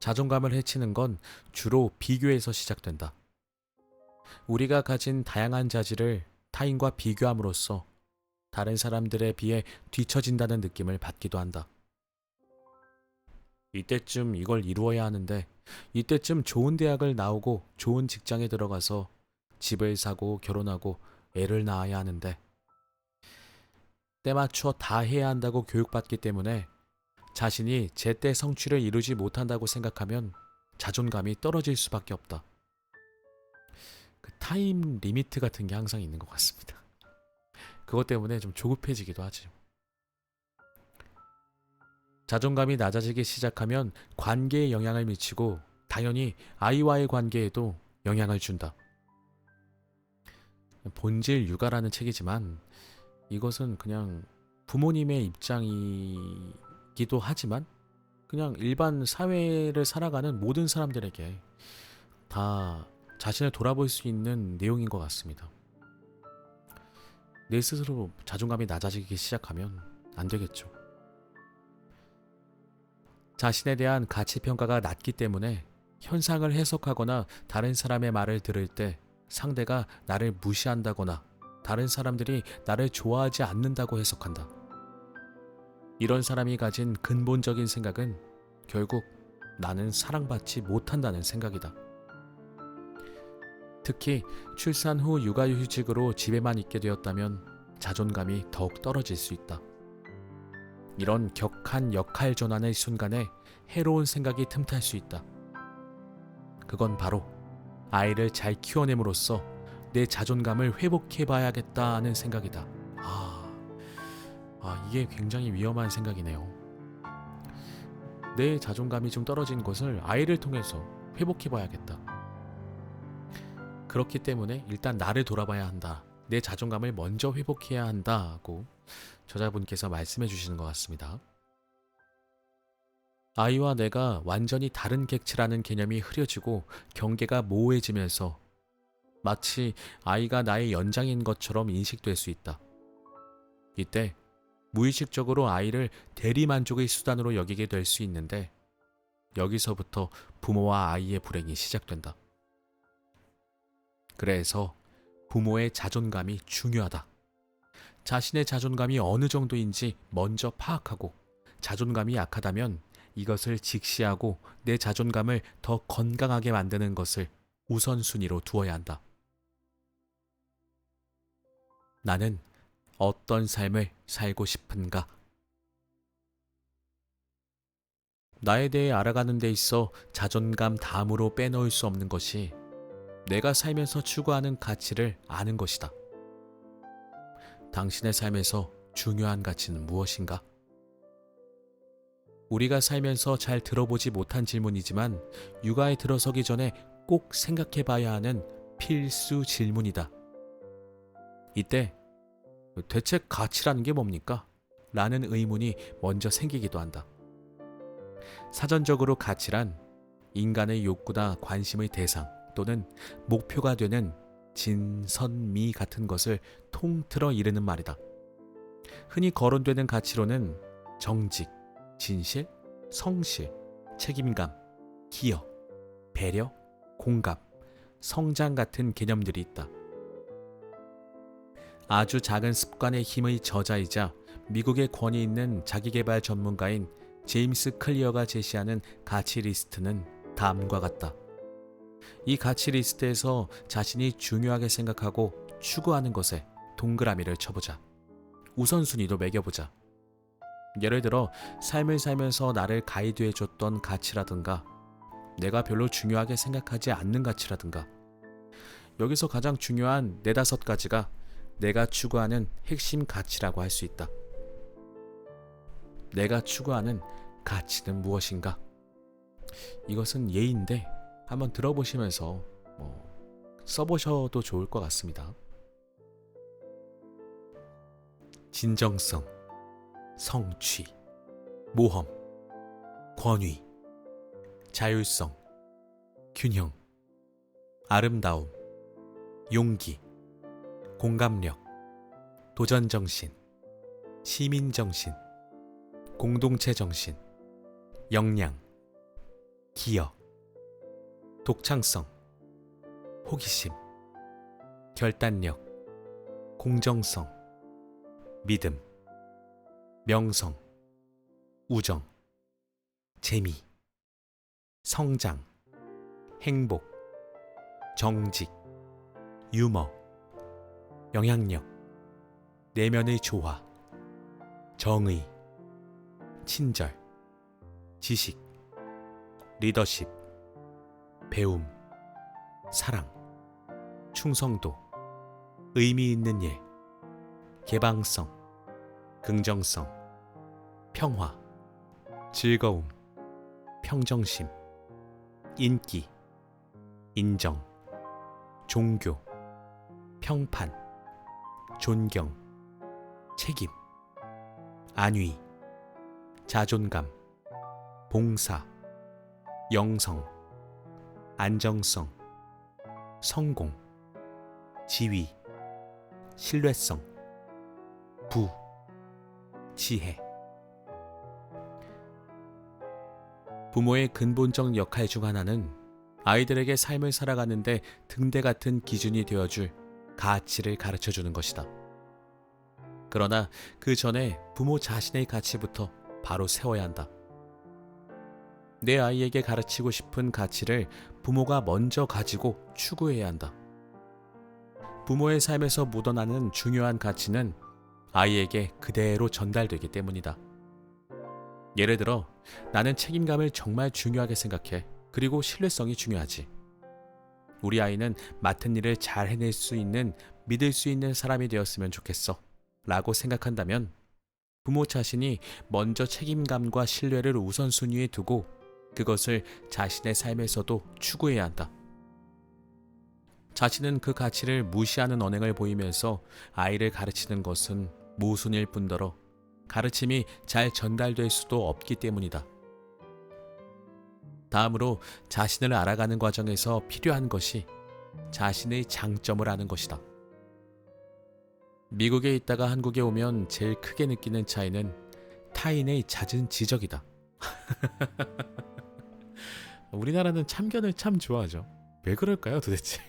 자존감을 해치는 건 주로 비교에서 시작된다. 우리가 가진 다양한 자질을 타인과 비교함으로써 다른 사람들에 비해 뒤처진다는 느낌을 받기도 한다. 이때쯤 이걸 이루어야 하는데, 이때쯤 좋은 대학을 나오고 좋은 직장에 들어가서 집을 사고 결혼하고 애를 낳아야 하는데, 때맞춰 다 해야 한다고 교육받기 때문에 자신이 제때 성취를 이루지 못한다고 생각하면 자존감이 떨어질 수밖에 없다. 그 타임 리미트 같은 게 항상 있는 것 같습니다. 그것 때문에 좀 조급해지기도 하지. 자존감이 낮아지기 시작하면 관계에 영향을 미치고 당연히 아이와의 관계에도 영향을 준다. 본질 육아라는 책이지만 이것은 그냥 부모님의 입장이기도 하지만 그냥 일반 사회를 살아가는 모든 사람들에게 다 자신을 돌아볼 수 있는 내용인 것 같습니다. 내 스스로 자존감이 낮아지기 시작하면 안 되겠죠. 자신에 대한 가치평가가 낮기 때문에 현상을 해석하거나 다른 사람의 말을 들을 때 상대가 나를 무시한다거나 다른 사람들이 나를 좋아하지 않는다고 해석한다. 이런 사람이 가진 근본적인 생각은 결국 나는 사랑받지 못한다는 생각이다. 특히 출산 후 육아휴직으로 집에만 있게 되었다면 자존감이 더욱 떨어질 수 있다. 이런 격한 역할 전환의 순간에 해로운 생각이 틈탈 수 있다. 그건 바로 아이를 잘 키워냄으로써 내 자존감을 회복해봐야겠다 하는 생각이다. 이게 굉장히 위험한 생각이네요. 내 자존감이 좀 떨어진 것을 아이를 통해서 회복해봐야겠다. 그렇기 때문에 일단 나를 돌아봐야 한다. 내 자존감을 먼저 회복해야 한다고 저자분께서 말씀해 주시는 것 같습니다. 아이와 내가 완전히 다른 객체라는 개념이 흐려지고 경계가 모호해지면서 마치 아이가 나의 연장인 것처럼 인식될 수 있다. 이때 무의식적으로 아이를 대리만족의 수단으로 여기게 될 수 있는데 여기서부터 부모와 아이의 불행이 시작된다. 그래서 부모의 자존감이 중요하다. 자신의 자존감이 어느 정도인지 먼저 파악하고 자존감이 약하다면 이것을 직시하고 내 자존감을 더 건강하게 만드는 것을 우선순위로 두어야 한다. 나는 어떤 삶을 살고 싶은가? 나에 대해 알아가는 데 있어 자존감 다음으로 빼놓을 수 없는 것이 내가 살면서 추구하는 가치를 아는 것이다. 당신의 삶에서 중요한 가치는 무엇인가? 우리가 살면서 잘 들어보지 못한 질문이지만 육아에 들어서기 전에 꼭 생각해 봐야 하는 필수 질문이다. 이때 대체 가치라는 게 뭡니까? 라는 의문이 먼저 생기기도 한다. 사전적으로 가치란 인간의 욕구나 관심의 대상 또는 목표가 되는 진선미 같은 것을 통틀어 이르는 말이다. 흔히 거론되는 가치로는 정직, 진실, 성실, 책임감, 기여, 배려, 공감, 성장 같은 개념들이 있다. 아주 작은 습관의 힘의 저자이자 미국의 권위 있는 자기계발 전문가인 제임스 클리어가 제시하는 가치 리스트는 다음과 같다. 이 가치 리스트에서 자신이 중요하게 생각하고 추구하는 것에 동그라미를 쳐보자. 우선순위도 매겨보자. 예를 들어 삶을 살면서 나를 가이드해줬던 가치라든가 내가 별로 중요하게 생각하지 않는 가치라든가 여기서 가장 중요한 4-5가지가 내가 추구하는 핵심 가치라고 할 수 있다. 내가 추구하는 가치는 무엇인가? 이것은 예인데 한번 들어보시면서 써보셔도 좋을 것 같습니다. 진정성, 성취, 모험, 권위, 자율성, 균형, 아름다움, 용기, 공감력, 도전정신, 시민정신, 공동체정신, 역량, 기여, 독창성, 호기심, 결단력, 공정성, 믿음, 명성, 우정, 재미, 성장, 행복, 정직, 유머, 영향력, 내면의 조화, 정의, 친절, 지식, 리더십, 배움, 사랑, 충성도, 의미 있는 일, 개방성, 긍정성, 평화, 즐거움, 평정심, 인기, 인정, 종교, 평판, 존경, 책임, 안위, 자존감, 봉사, 영성, 안정성, 성공, 지위, 신뢰성, 부, 지혜. 부모의 근본적 역할 중 하나는 아이들에게 삶을 살아가는데 등대 같은 기준이 되어줄 가치를 가르쳐주는 것이다. 그러나 그 전에 부모 자신의 가치부터 바로 세워야 한다. 내 아이에게 가르치고 싶은 가치를 부모가 먼저 가지고 추구해야 한다. 부모의 삶에서 묻어나는 중요한 가치는 아이에게 그대로 전달되기 때문이다. 예를 들어 나는 책임감을 정말 중요하게 생각해. 그리고 신뢰성이 중요하지. 우리 아이는 맡은 일을 잘 해낼 수 있는 믿을 수 있는 사람이 되었으면 좋겠어 라고 생각한다면 부모 자신이 먼저 책임감과 신뢰를 우선순위에 두고 그것을 자신의 삶에서도 추구해야 한다. 자신은 그 가치를 무시하는 언행을 보이면서 아이를 가르치는 것은 모순일 뿐더러 가르침이 잘 전달될 수도 없기 때문이다. 다음으로 자신을 알아가는 과정에서 필요한 것이 자신의 장점을 아는 것이다. 미국에 있다가 한국에 오면 제일 크게 느끼는 차이는 타인의 잦은 지적이다. 우리나라는 참견을 참 좋아하죠. 왜 그럴까요 도대체?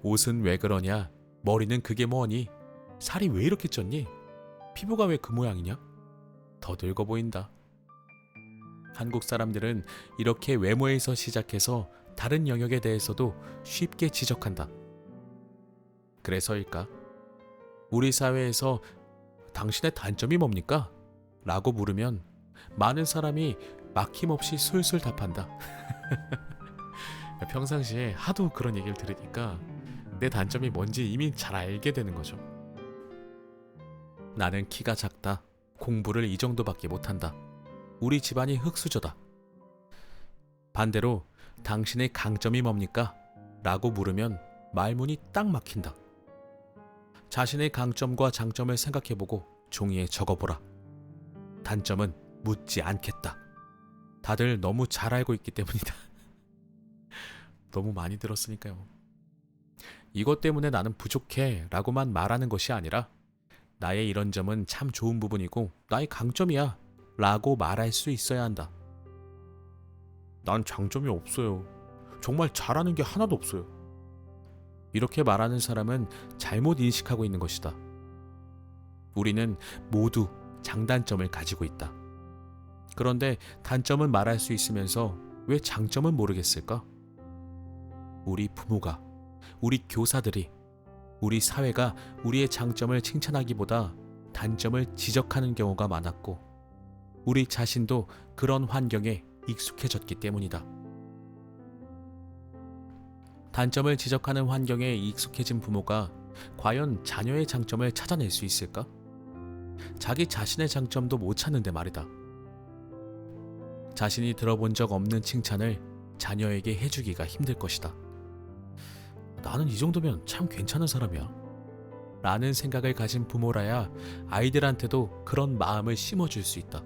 옷은 왜 그러냐? 머리는 그게 뭐니? 살이 왜 이렇게 쪘니? 피부가 왜 그 모양이냐? 더 늙어 보인다. 한국 사람들은 이렇게 외모에서 시작해서 다른 영역에 대해서도 쉽게 지적한다. 그래서일까? 우리 사회에서 당신의 단점이 뭡니까? 라고 물으면 많은 사람이 막힘없이 술술 답한다. 평상시에 하도 그런 얘기를 들으니까 내 단점이 뭔지 이미 잘 알게 되는 거죠. 나는 키가 작다. 공부를 이 정도밖에 못한다. 우리 집안이 흙수저다. 반대로 당신의 강점이 뭡니까? 라고 물으면 말문이 딱 막힌다. 자신의 강점과 장점을 생각해보고 종이에 적어보라. 단점은 묻지 않겠다. 다들 너무 잘 알고 있기 때문이다. 너무 많이 들었으니까요. 이것 때문에 나는 부족해 라고만 말하는 것이 아니라 나의 이런 점은 참 좋은 부분이고 나의 강점이야 라고 말할 수 있어야 한다. 난 장점이 없어요. 정말 잘하는 게 하나도 없어요. 이렇게 말하는 사람은 잘못 인식하고 있는 것이다. 우리는 모두 장단점을 가지고 있다. 그런데 단점은 말할 수 있으면서 왜 장점은 모르겠을까? 우리 부모가, 우리 교사들이, 우리 사회가 우리의 장점을 칭찬하기보다 단점을 지적하는 경우가 많았고, 우리 자신도 그런 환경에 익숙해졌기 때문이다. 단점을 지적하는 환경에 익숙해진 부모가 과연 자녀의 장점을 찾아낼 수 있을까? 자기 자신의 장점도 못 찾는데 말이다. 자신이 들어본 적 없는 칭찬을 자녀에게 해주기가 힘들 것이다. 나는 이 정도면 참 괜찮은 사람이야. 라는 생각을 가진 부모라야 아이들한테도 그런 마음을 심어줄 수 있다.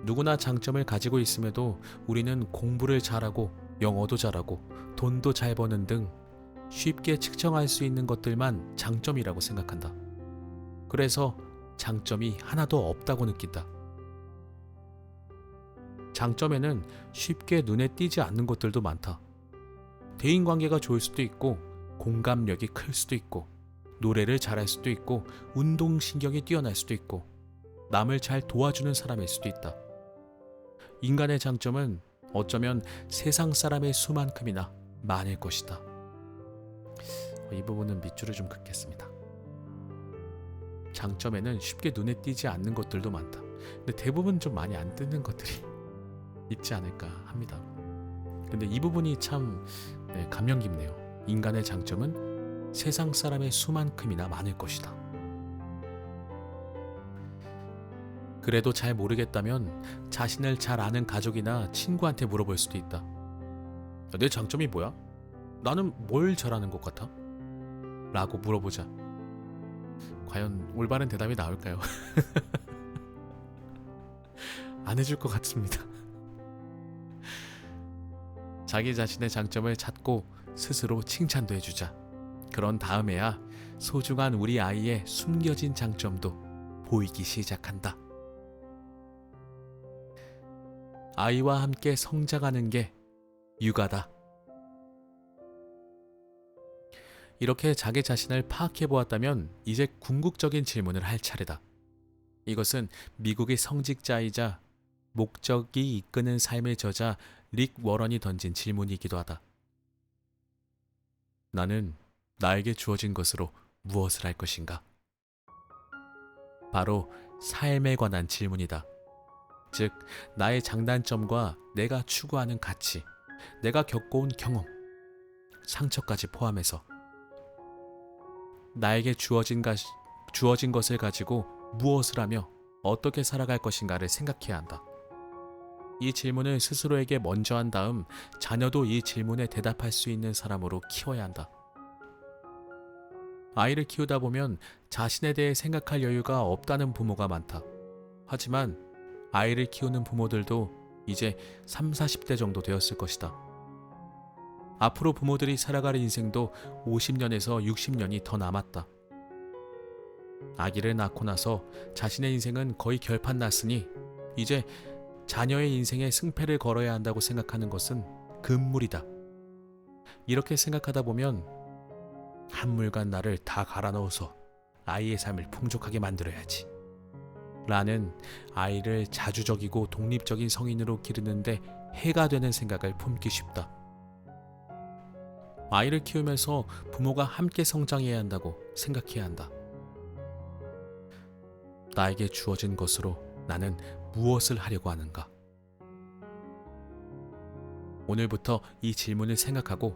누구나 장점을 가지고 있음에도 우리는 공부를 잘하고 영어도 잘하고 돈도 잘 버는 등 쉽게 측정할 수 있는 것들만 장점이라고 생각한다. 그래서 장점이 하나도 없다고 느낀다. 장점에는 쉽게 눈에 띄지 않는 것들도 많다. 대인관계가 좋을 수도 있고, 공감력이 클 수도 있고, 노래를 잘할 수도 있고, 운동신경이 뛰어날 수도 있고, 남을 잘 도와주는 사람일 수도 있다. 인간의 장점은 어쩌면 세상 사람의 수만큼이나 많을 것이다. 이 부분은 밑줄을 좀 긋겠습니다. 장점에는 쉽게 눈에 띄지 않는 것들도 많다. 근데 대부분 좀 많이 안 뜨는 것들이 있지 않을까 합니다. 근데 이 부분이 참 감명 깊네요. 인간의 장점은 세상 사람의 수만큼이나 많을 것이다. 그래도 잘 모르겠다면 자신을 잘 아는 가족이나 친구한테 물어볼 수도 있다. 내 장점이 뭐야? 나는 뭘 잘하는 것 같아? 라고 물어보자. 과연 올바른 대답이 나올까요? 안 해줄 것 같습니다. 자기 자신의 장점을 찾고 스스로 칭찬도 해주자. 그런 다음에야 소중한 우리 아이의 숨겨진 장점도 보이기 시작한다. 아이와 함께 성장하는 게 육아다. 이렇게 자기 자신을 파악해 보았다면 이제 궁극적인 질문을 할 차례다. 이것은 미국의 성직자이자 목적이 이끄는 삶의 저자 릭 워런이 던진 질문이기도 하다. 나는 나에게 주어진 것으로 무엇을 할 것인가? 바로 삶에 관한 질문이다. 즉, 나의 장단점과 내가 추구하는 가치, 내가 겪어온 경험, 상처까지 포함해서 나에게 주어진 것을 가지고 무엇을 하며 어떻게 살아갈 것인가를 생각해야 한다. 이 질문을 스스로에게 먼저 한 다음 자녀도 이 질문에 대답할 수 있는 사람으로 키워야 한다. 아이를 키우다 보면 자신에 대해 생각할 여유가 없다는 부모가 많다. 하지만 아이를 키우는 부모들도 이제 30, 40대 정도 되었을 것이다. 앞으로 부모들이 살아갈 인생도 50년에서 60년이 더 남았다. 아기를 낳고 나서 자신의 인생은 거의 결판 났으니 이제 자녀의 인생에 승패를 걸어야 한다고 생각하는 것은 금물이다. 이렇게 생각하다 보면 한물간 나를 다 갈아 넣어서 아이의 삶을 풍족하게 만들어야지 라는 아이를 자주적이고 독립적인 성인으로 기르는데 해가 되는 생각을 품기 쉽다. 아이를 키우면서 부모가 함께 성장해야 한다고 생각해야 한다. 나에게 주어진 것으로 나는 무엇을 하려고 하는가? 오늘부터 이 질문을 생각하고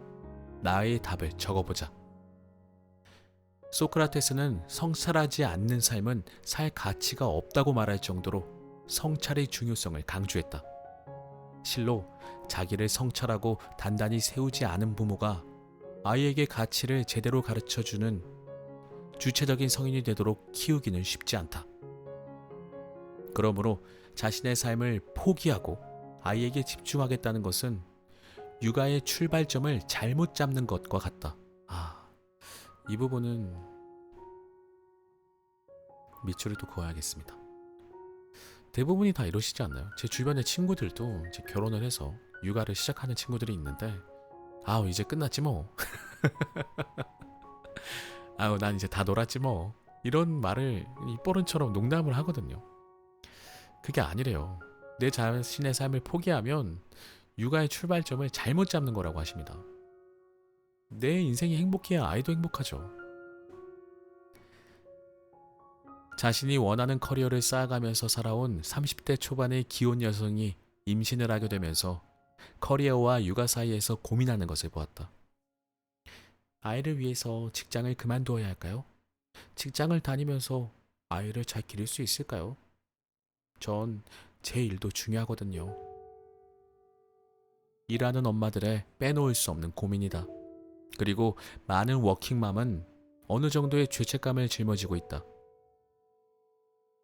나의 답을 적어보자. 소크라테스는 성찰하지 않는 삶은 살 가치가 없다고 말할 정도로 성찰의 중요성을 강조했다. 실로 자기를 성찰하고 단단히 세우지 않은 부모가 아이에게 가치를 제대로 가르쳐주는 주체적인 성인이 되도록 키우기는 쉽지 않다. 그러므로 자신의 삶을 포기하고 아이에게 집중하겠다는 것은 육아의 출발점을 잘못 잡는 것과 같다. 이 부분은 밑줄을 또 그어야겠습니다. 대부분이 다 이러시지 않나요? 제 주변의 친구들도 이제 결혼을 해서 육아를 시작하는 친구들이 있는데 이제 끝났지 뭐. 난 이제 다 놀았지 뭐. 이런 말을 입버릇처럼 농담을 하거든요. 그게 아니래요. 내 자신의 삶을 포기하면 육아의 출발점을 잘못 잡는 거라고 하십니다. 내 인생이 행복해야 아이도 행복하죠. 자신이 원하는 커리어를 쌓아가면서 살아온 30대 초반의 기혼 여성이 임신을 하게 되면서 커리어와 육아 사이에서 고민하는 것을 보았다. 아이를 위해서 직장을 그만두어야 할까요? 직장을 다니면서 아이를 잘 기를 수 있을까요? 전 제 일도 중요하거든요. 일하는 엄마들의 빼놓을 수 없는 고민이다. 그리고 많은 워킹맘은 어느 정도의 죄책감을 짊어지고 있다.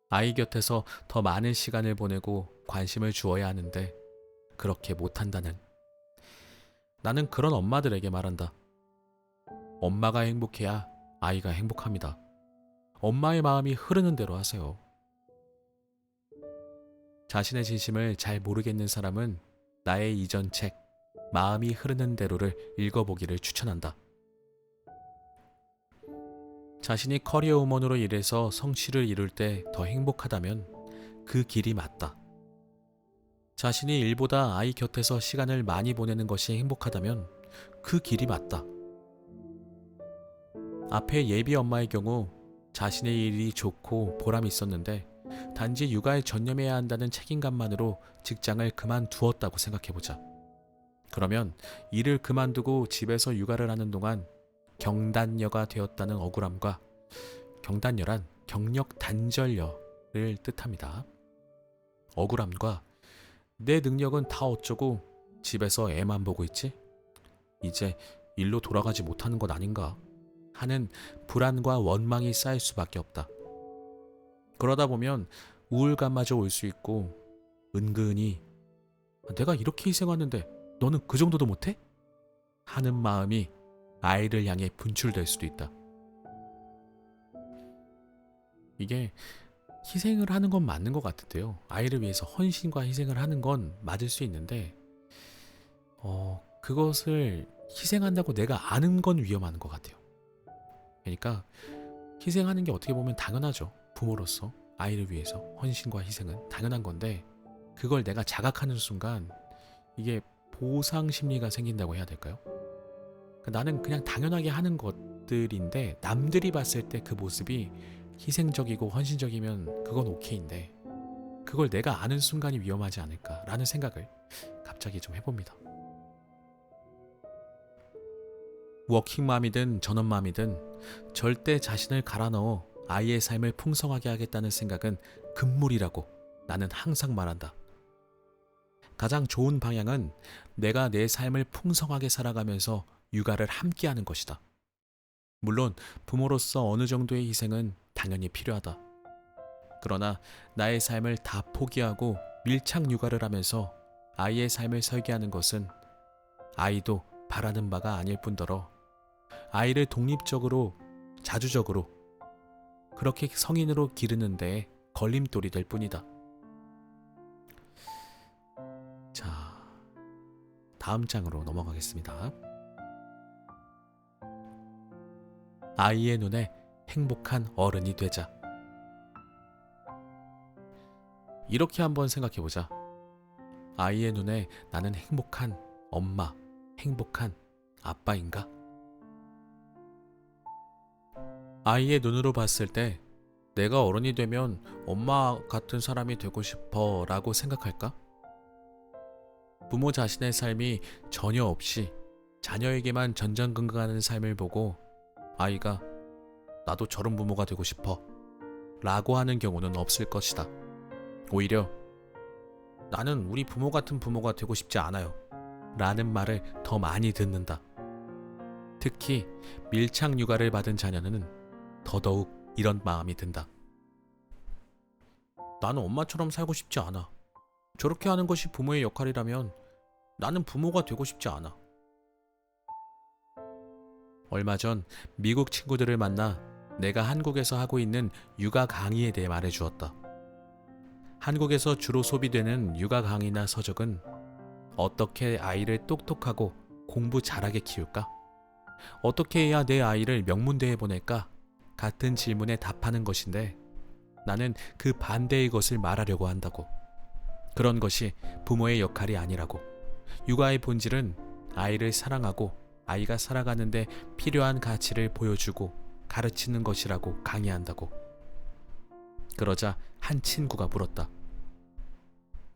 아이 곁에서 더 많은 시간을 보내고 관심을 주어야 하는데 그렇게 못한다는. 나는 그런 엄마들에게 말한다. 엄마가 행복해야 아이가 행복합니다. 엄마의 마음이 흐르는 대로 하세요. 자신의 진심을 잘 모르겠는 사람은 나의 이전 책 마음이 흐르는 대로를 읽어보기를 추천한다. 자신이 커리어 우먼으로 일해서 성취를 이룰 때 더 행복하다면 그 길이 맞다. 자신이 일보다 아이 곁에서 시간을 많이 보내는 것이 행복하다면 그 길이 맞다. 앞에 예비 엄마의 경우 자신의 일이 좋고 보람이 있었는데 단지 육아에 전념해야 한다는 책임감만으로 직장을 그만두었다고 생각해보자. 그러면 일을 그만두고 집에서 육아를 하는 동안 경단녀가 되었다는 억울함과, 경단녀란 경력 단절녀를 뜻합니다. 억울함과 내 능력은 다 어쩌고 집에서 애만 보고 있지? 이제 일로 돌아가지 못하는 것 아닌가 하는 불안과 원망이 쌓일 수밖에 없다. 그러다 보면 우울감마저 올 수 있고 은근히 내가 이렇게 희생하는데 너는 그 정도도 못해? 하는 마음이 아이를 향해 분출될 수도 있다. 이게 희생을 하는 건 맞는 것 같은데요. 아이를 위해서 헌신과 희생을 하는 건 맞을 수 있는데 그것을 희생한다고 내가 아는 건 위험한 것 같아요. 그러니까 희생하는 게 어떻게 보면 당연하죠. 부모로서 아이를 위해서 헌신과 희생은 당연한 건데 그걸 내가 자각하는 순간 이게 보상 심리가 생긴다고 해야 될까요? 그러니까 나는 그냥 당연하게 하는 것들인데 남들이 봤을 때 그 모습이 희생적이고 헌신적이면 그건 오케이인데 그걸 내가 아는 순간이 위험하지 않을까라는 생각을 갑자기 좀 해봅니다. 워킹맘이든 전업맘이든 절대 자신을 갈아 넣어 아이의 삶을 풍성하게 하겠다는 생각은 금물이라고 나는 항상 말한다. 가장 좋은 방향은 내가 내 삶을 풍성하게 살아가면서 육아를 함께하는 것이다. 물론 부모로서 어느 정도의 희생은 당연히 필요하다. 그러나 나의 삶을 다 포기하고 밀착 육아를 하면서 아이의 삶을 설계하는 것은 아이도 바라는 바가 아닐 뿐더러 아이를 독립적으로, 자주적으로 그렇게 성인으로 기르는 데에 걸림돌이 될 뿐이다. 자, 다음 장으로 넘어가겠습니다. 아이의 눈에 행복한 어른이 되자. 이렇게 한번 생각해보자. 아이의 눈에 나는 행복한 엄마, 행복한 아빠인가? 아이의 눈으로 봤을 때 내가 어른이 되면 엄마 같은 사람이 되고 싶어 라고 생각할까? 부모 자신의 삶이 전혀 없이 자녀에게만 전전긍긍하는 삶을 보고 아이가 나도 저런 부모가 되고 싶어 라고 하는 경우는 없을 것이다. 오히려 나는 우리 부모 같은 부모가 되고 싶지 않아요 라는 말을 더 많이 듣는다. 특히 밀착 육아를 받은 자녀는 더더욱 이런 마음이 든다. 나는 엄마처럼 살고 싶지 않아. 저렇게 하는 것이 부모의 역할이라면 나는 부모가 되고 싶지 않아. 얼마 전 미국 친구들을 만나 내가 한국에서 하고 있는 육아 강의에 대해 말해주었다. 한국에서 주로 소비되는 육아 강의나 서적은 어떻게 아이를 똑똑하고 공부 잘하게 키울까? 어떻게 해야 내 아이를 명문대에 보낼까? 같은 질문에 답하는 것인데 나는 그 반대의 것을 말하려고 한다고. 그런 것이 부모의 역할이 아니라고. 육아의 본질은 아이를 사랑하고 아이가 살아가는데 필요한 가치를 보여주고 가르치는 것이라고 강의한다고. 그러자 한 친구가 물었다.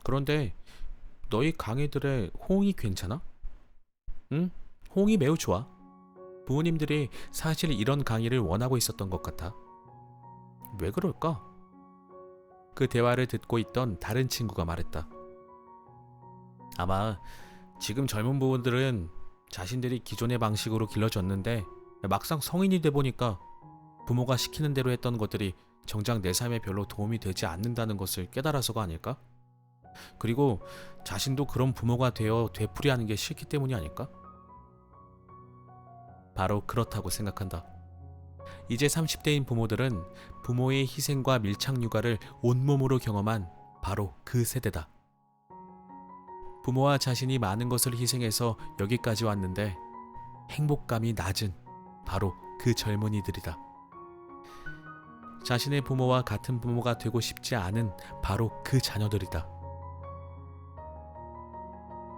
그런데 너희 강의들의 호응이 괜찮아? 응? 호응이 매우 좋아. 부모님들이 사실 이런 강의를 원하고 있었던 것 같아. 왜 그럴까? 그 대화를 듣고 있던 다른 친구가 말했다. 아마 지금 젊은 부모들은 자신들이 기존의 방식으로 길러졌는데 막상 성인이 돼 보니까 부모가 시키는 대로 했던 것들이 정작 내 삶에 별로 도움이 되지 않는다는 것을 깨달아서가 아닐까? 그리고 자신도 그런 부모가 되어 되풀이하는 게 싫기 때문이 아닐까? 바로 그렇다고 생각한다. 이제 30대인 부모들은 부모의 희생과 밀착 육아를 온몸으로 경험한 바로 그 세대다. 부모와 자신이 많은 것을 희생해서 여기까지 왔는데 행복감이 낮은 바로 그 젊은이들이다. 자신의 부모와 같은 부모가 되고 싶지 않은 바로 그 자녀들이다.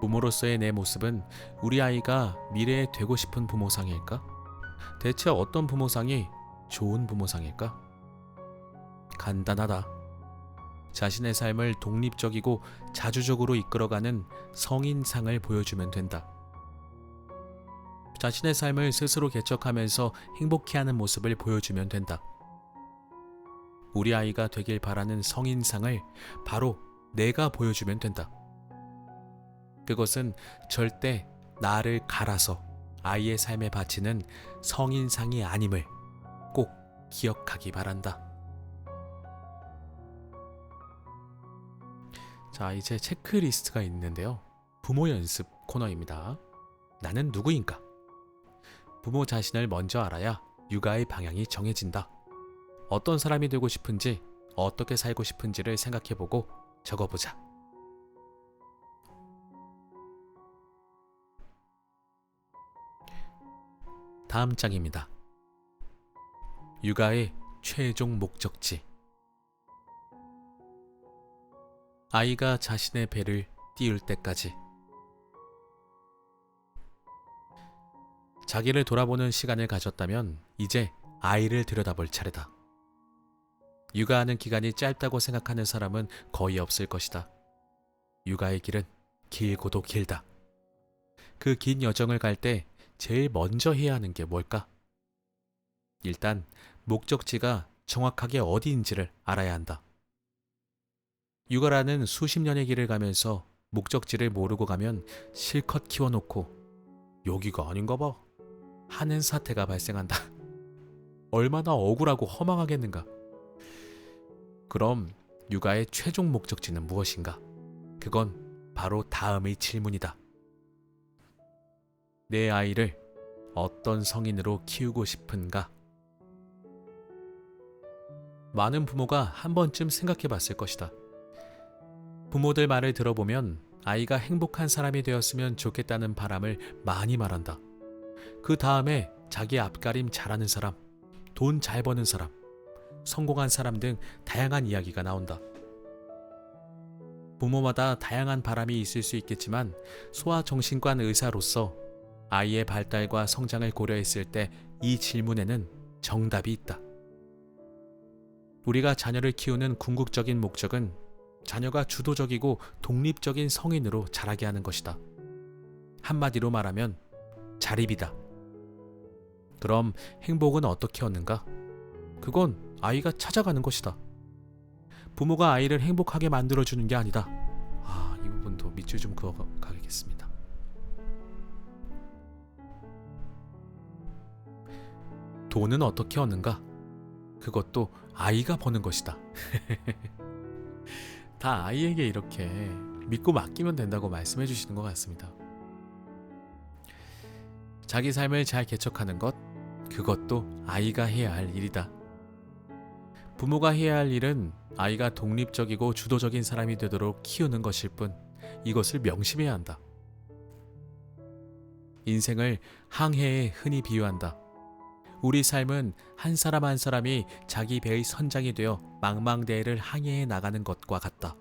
부모로서의 내 모습은 우리 아이가 미래에 되고 싶은 부모상일까? 대체 어떤 부모상이 좋은 부모상일까? 간단하다. 자신의 삶을 독립적이고 자주적으로 이끌어가는 성인상을 보여주면 된다. 자신의 삶을 스스로 개척하면서 행복해하는 모습을 보여주면 된다. 우리 아이가 되길 바라는 성인상을 바로 내가 보여주면 된다. 그것은 절대 나를 갈아서 아이의 삶에 바치는 성인상이 아님을 꼭 기억하기 바란다. 자, 이제 체크리스트가 있는데요. 부모 연습 코너입니다. 나는 누구인가? 부모 자신을 먼저 알아야 육아의 방향이 정해진다. 어떤 사람이 되고 싶은지, 어떻게 살고 싶은지를 생각해보고 적어보자. 다음 장입니다. 육아의 최종 목적지. 아이가 자신의 배를 띄울 때까지. 자기를 돌아보는 시간을 가졌다면 이제 아이를 들여다볼 차례다. 육아하는 기간이 짧다고 생각하는 사람은 거의 없을 것이다. 육아의 길은 길고도 길다. 그 긴 여정을 갈 때 제일 먼저 해야 하는 게 뭘까? 일단 목적지가 정확하게 어디인지를 알아야 한다. 육아라는 수십 년의 길을 가면서 목적지를 모르고 가면 실컷 키워놓고 여기가 아닌가 봐 하는 사태가 발생한다. 얼마나 억울하고 허망하겠는가. 그럼 육아의 최종 목적지는 무엇인가? 그건 바로 다음의 질문이다. 내 아이를 어떤 성인으로 키우고 싶은가? 많은 부모가 한 번쯤 생각해 봤을 것이다. 부모들 말을 들어보면 아이가 행복한 사람이 되었으면 좋겠다는 바람을 많이 말한다. 그 다음에 자기 앞가림 잘하는 사람, 돈 잘 버는 사람, 성공한 사람 등 다양한 이야기가 나온다. 부모마다 다양한 바람이 있을 수 있겠지만 소아정신과 의사로서 아이의 발달과 성장을 고려했을 때 이 질문에는 정답이 있다. 우리가 자녀를 키우는 궁극적인 목적은 자녀가 주도적이고 독립적인 성인으로 자라게 하는 것이다. 한마디로 말하면 자립이다. 그럼 행복은 어떻게 얻는가? 그건 아이가 찾아가는 것이다. 부모가 아이를 행복하게 만들어주는 게 아니다. 이 부분도 밑줄 좀 그어 가겠습니다. 돈은 어떻게 얻는가? 그것도 아이가 버는 것이다. 다 아이에게 이렇게 믿고 맡기면 된다고 말씀해 주시는 것 같습니다. 자기 삶을 잘 개척하는 것, 그것도 아이가 해야 할 일이다. 부모가 해야 할 일은 아이가 독립적이고 주도적인 사람이 되도록 키우는 것일 뿐, 이것을 명심해야 한다. 인생을 항해에 흔히 비유한다. 우리 삶은 한 사람 한 사람이 자기 배의 선장이 되어 망망대해를 항해해 나가는 것과 같다.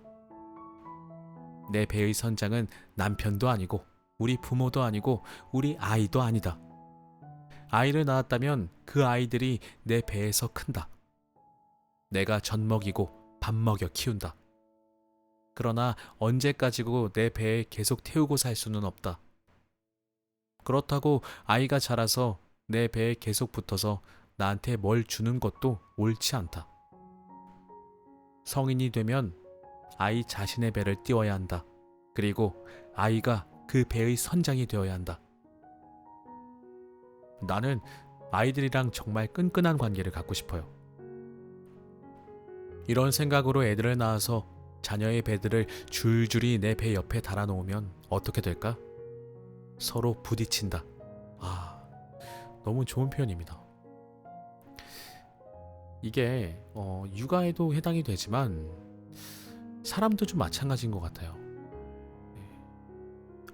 내 배의 선장은 남편도 아니고 우리 부모도 아니고 우리 아이도 아니다. 아이를 낳았다면 그 아이들이 내 배에서 큰다. 내가 젖 먹이고 밥 먹여 키운다. 그러나 언제까지고 내 배에 계속 태우고 살 수는 없다. 그렇다고 아이가 자라서 내 배에 계속 붙어서 나한테 뭘 주는 것도 옳지 않다. 성인이 되면 아이 자신의 배를 띄워야 한다. 그리고 아이가 그 배의 선장이 되어야 한다. 나는 아이들이랑 정말 끈끈한 관계를 갖고 싶어요. 이런 생각으로 애들을 낳아서 자녀의 배들을 줄줄이 내 배 옆에 달아놓으면 어떻게 될까? 서로 부딪힌다. 아, 너무 좋은 표현입니다. 이게 육아에도 해당이 되지만 사람도 좀 마찬가지인 것 같아요.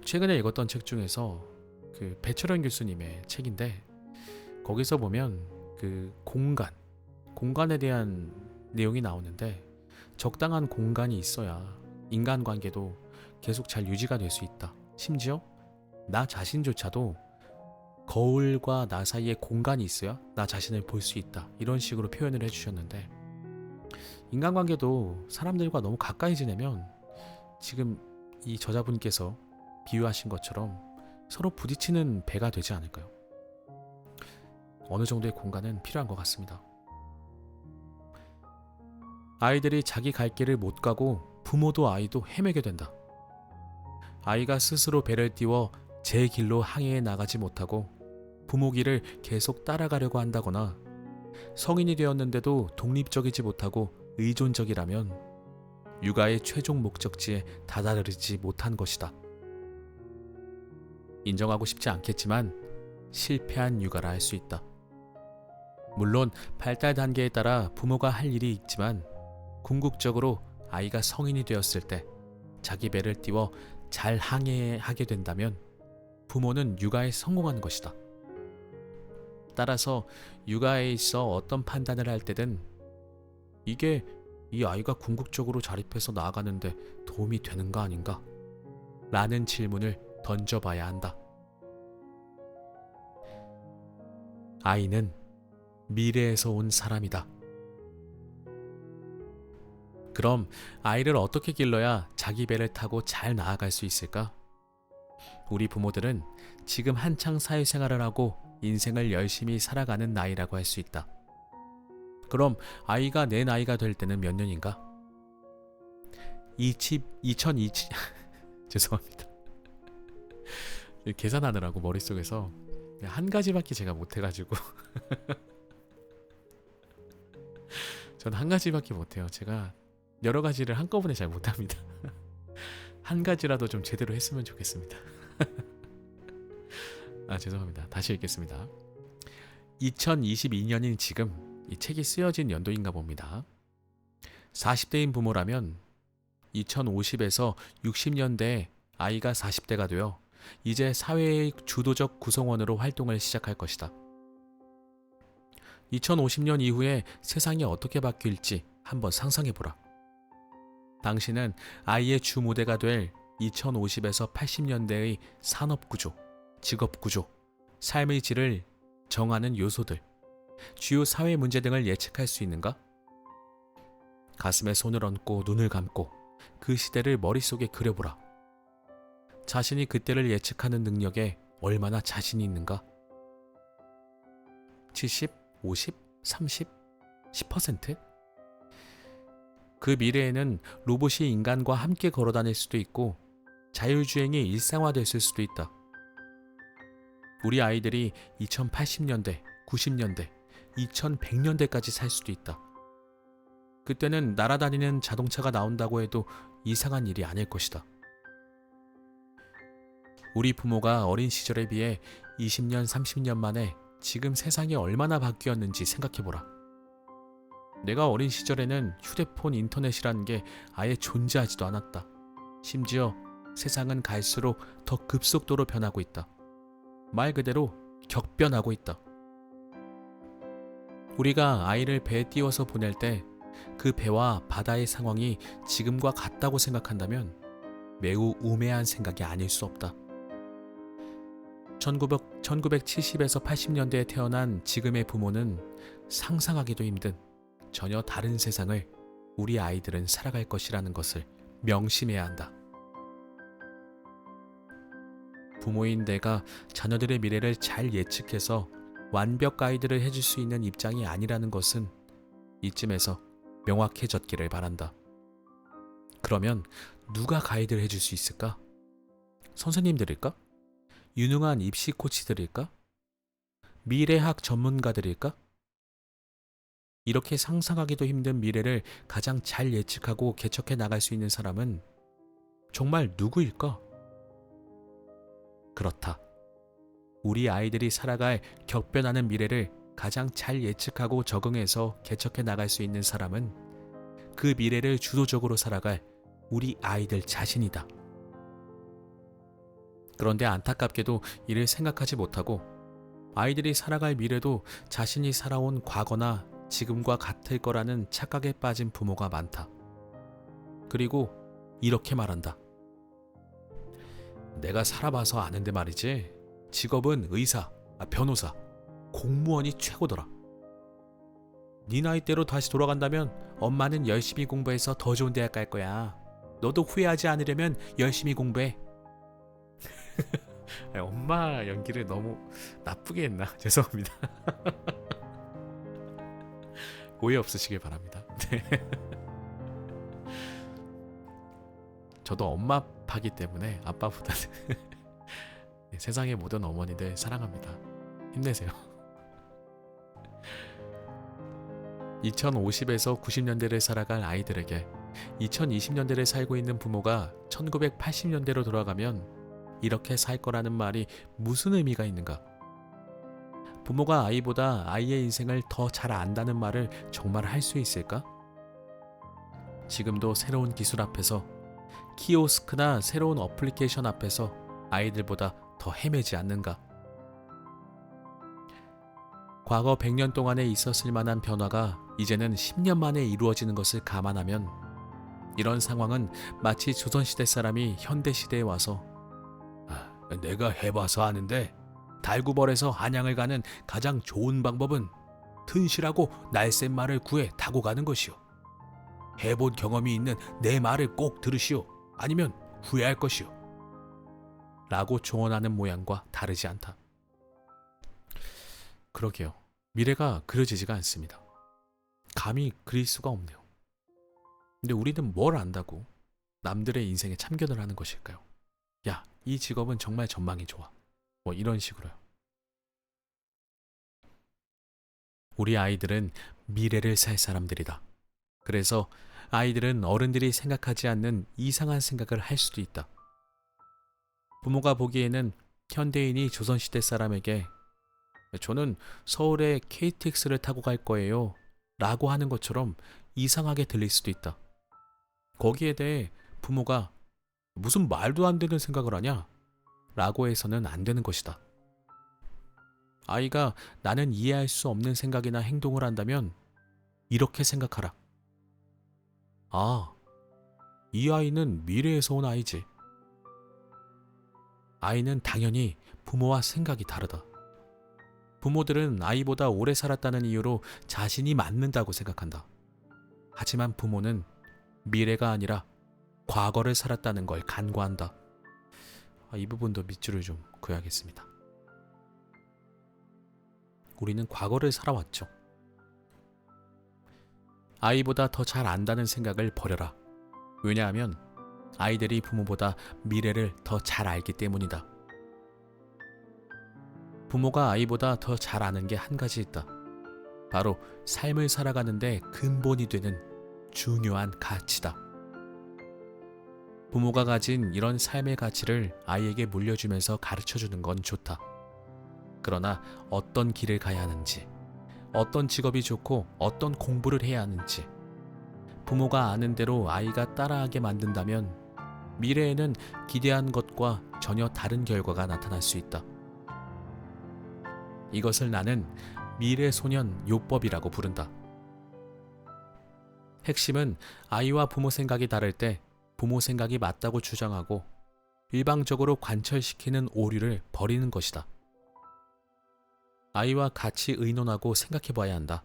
최근에 읽었던 책 중에서 그 배철원 교수님의 책인데 거기서 보면 그 공간에 대한 내용이 나오는데 적당한 공간이 있어야 인간관계도 계속 잘 유지가 될 수 있다. 심지어 나 자신조차도 거울과 나 사이에 공간이 있어야 나 자신을 볼 수 있다. 이런 식으로 표현을 해주셨는데 인간관계도 사람들과 너무 가까이 지내면 지금 이 저자분께서 비유하신 것처럼 서로 부딪히는 배가 되지 않을까요? 어느 정도의 공간은 필요한 것 같습니다. 아이들이 자기 갈 길을 못 가고 부모도 아이도 헤매게 된다. 아이가 스스로 배를 띄워 제 길로 항해해 나가지 못하고 부모 길을 계속 따라가려고 한다거나 성인이 되었는데도 독립적이지 못하고 의존적이라면 육아의 최종 목적지에 다다르지 못한 것이다. 인정하고 싶지 않겠지만 실패한 육아라 할 수 있다. 물론 발달 단계에 따라 부모가 할 일이 있지만 궁극적으로 아이가 성인이 되었을 때 자기 배를 띄워 잘 항해하게 된다면 부모는 육아에 성공한 것이다. 따라서 육아에 있어 어떤 판단을 할 때든 이게 이 아이가 궁극적으로 자립해서 나아가는데 도움이 되는가 아닌가? 라는 질문을 던져봐야 한다. 아이는 미래에서 온 사람이다. 그럼 아이를 어떻게 길러야 자기 배를 타고 잘 나아갈 수 있을까? 우리 부모들은 지금 한창 사회생활을 하고 인생을 열심히 살아가는 나이라고 할 수 있다. 그럼 아이가 내 나이가 될 때는 몇 년인가? 2020 죄송합니다. 계산하느라고 머릿속에서 한 가지밖에 제가 못해가지고 전 한 가지밖에 못해요. 제가 여러 가지를 한꺼번에 잘 못합니다. 한 가지라도 좀 제대로 했으면 좋겠습니다. 죄송합니다. 다시 읽겠습니다. 2022년인 지금 이 책이 쓰여진 연도인가 봅니다. 40대인 부모라면 2050에서 60년대에 아이가 40대가 되어 이제 사회의 주도적 구성원으로 활동을 시작할 것이다. 2050년 이후에 세상이 어떻게 바뀔지 한번 상상해보라. 당신은 아이의 주무대가 될 2050에서 80년대의 산업구조, 직업구조, 삶의 질을 정하는 요소들, 주요 사회 문제 등을 예측할 수 있는가? 가슴에 손을 얹고 눈을 감고 그 시대를 머릿속에 그려보라. 자신이 그때를 예측하는 능력에 얼마나 자신이 있는가? 70, 50, 30, 10%? 그 미래에는 로봇이 인간과 함께 걸어다닐 수도 있고 자율주행이 일상화됐을 수도 있다. 우리 아이들이 2080년대, 90년대, 2100년대까지 살 수도 있다. 그때는 날아다니는 자동차가 나온다고 해도 이상한 일이 아닐 것이다. 우리 부모가 어린 시절에 비해 20년, 30년 만에 지금 세상이 얼마나 바뀌었는지 생각해보라. 내가 어린 시절에는 휴대폰, 인터넷이라는 게 아예 존재하지도 않았다. 심지어 세상은 갈수록 더 급속도로 변하고 있다. 말 그대로 격변하고 있다. 우리가 아이를 배에 띄워서 보낼 때 그 배와 바다의 상황이 지금과 같다고 생각한다면 매우 우매한 생각이 아닐 수 없다. 1970에서 80년대에 태어난 지금의 부모는 상상하기도 힘든 전혀 다른 세상을 우리 아이들은 살아갈 것이라는 것을 명심해야 한다. 부모인 내가 자녀들의 미래를 잘 예측해서 완벽 가이드를 해줄 수 있는 입장이 아니라는 것은 이쯤에서 명확해졌기를 바란다. 그러면 누가 가이드를 해줄 수 있을까? 선생님들일까? 유능한 입시 코치들일까? 미래학 전문가들일까? 이렇게 상상하기도 힘든 미래를 가장 잘 예측하고 개척해 나갈 수 있는 사람은 정말 누구일까? 그렇다. 우리 아이들이 살아갈 격변하는 미래를 가장 잘 예측하고 적응해서 개척해 나갈 수 있는 사람은 그 미래를 주도적으로 살아갈 우리 아이들 자신이다. 그런데 안타깝게도 이를 생각하지 못하고 아이들이 살아갈 미래도 자신이 살아온 과거나 지금과 같을 거라는 착각에 빠진 부모가 많다. 그리고 이렇게 말한다. 내가 살아봐서 아는데 말이지. 직업은 의사, 변호사, 공무원이 최고더라. 네 나이대로 다시 돌아간다면 엄마는 열심히 공부해서 더 좋은 대학 갈 거야. 너도 후회하지 않으려면 열심히 공부해. 엄마 연기를 너무 나쁘게 했나? 죄송합니다. 오해 없으시길 바랍니다. 네. 저도 엄마파기 때문에 아빠보다는 세상의 모든 어머니들 사랑합니다. 힘내세요. 2050에서 90년대를 살아갈 아이들에게 2020년대를 살고 있는 부모가 1980년대로 돌아가면 이렇게 살 거라는 말이 무슨 의미가 있는가? 부모가 아이보다 아이의 인생을 더 잘 안다는 말을 정말 할 수 있을까? 지금도 새로운 기술 앞에서, 키오스크나 새로운 어플리케이션 앞에서 아이들보다 더 헤매지 않는가? 과거 100년 동안에 있었을 만한 변화가 이제는 10년 만에 이루어지는 것을 감안하면 이런 상황은 마치 조선시대 사람이 현대시대에 와서 내가 해봐서 아는데 달구벌에서 한양을 가는 가장 좋은 방법은 튼실하고 날쌘 말을 구해 타고 가는 것이오. 해본 경험이 있는 내 말을 꼭 들으시오. 아니면 후회할 것이오. 라고 조언하는 모양과 다르지 않다. 그러게요. 미래가 그려지지가 않습니다. 감히 그릴 수가 없네요. 근데 우리는 뭘 안다고 남들의 인생에 참견을 하는 것일까요? 야, 이 직업은 정말 전망이 좋아. 뭐 이런 식으로요. 우리 아이들은 미래를 살 사람들이다. 그래서 아이들은 어른들이 생각하지 않는 이상한 생각을 할 수도 있다. 부모가 보기에는 현대인이 조선시대 사람에게 저는 서울에 KTX를 타고 갈 거예요 라고 하는 것처럼 이상하게 들릴 수도 있다. 거기에 대해 부모가 무슨 말도 안 되는 생각을 하냐? 라고 해서는 안 되는 것이다. 아이가 나는 이해할 수 없는 생각이나 행동을 한다면 이렇게 생각하라. 아, 이 아이는 미래에서 온 아이지. 아이는 당연히 부모와 생각이 다르다. 부모들은 아이보다 오래 살았다는 이유로 자신이 맞는다고 생각한다. 하지만 부모는 미래가 아니라 과거를 살았다는 걸 간과한다. 이 부분도 밑줄을 좀 그어야겠습니다. 우리는 과거를 살아왔죠. 아이보다 더 잘 안다는 생각을 버려라. 왜냐하면 아이들이 부모보다 미래를 더 잘 알기 때문이다. 부모가 아이보다 더 잘 아는 게 한 가지 있다. 바로 삶을 살아가는데 근본이 되는 중요한 가치다. 부모가 가진 이런 삶의 가치를 아이에게 물려주면서 가르쳐주는 건 좋다. 그러나 어떤 길을 가야 하는지, 어떤 직업이 좋고 어떤 공부를 해야 하는지 부모가 아는 대로 아이가 따라하게 만든다면 미래에는 기대한 것과 전혀 다른 결과가 나타날 수 있다. 이것을 나는 미래소년 요법이라고 부른다. 핵심은 아이와 부모 생각이 다를 때 부모 생각이 맞다고 주장하고 일방적으로 관철시키는 오류를 버리는 것이다. 아이와 같이 의논하고 생각해 봐야 한다.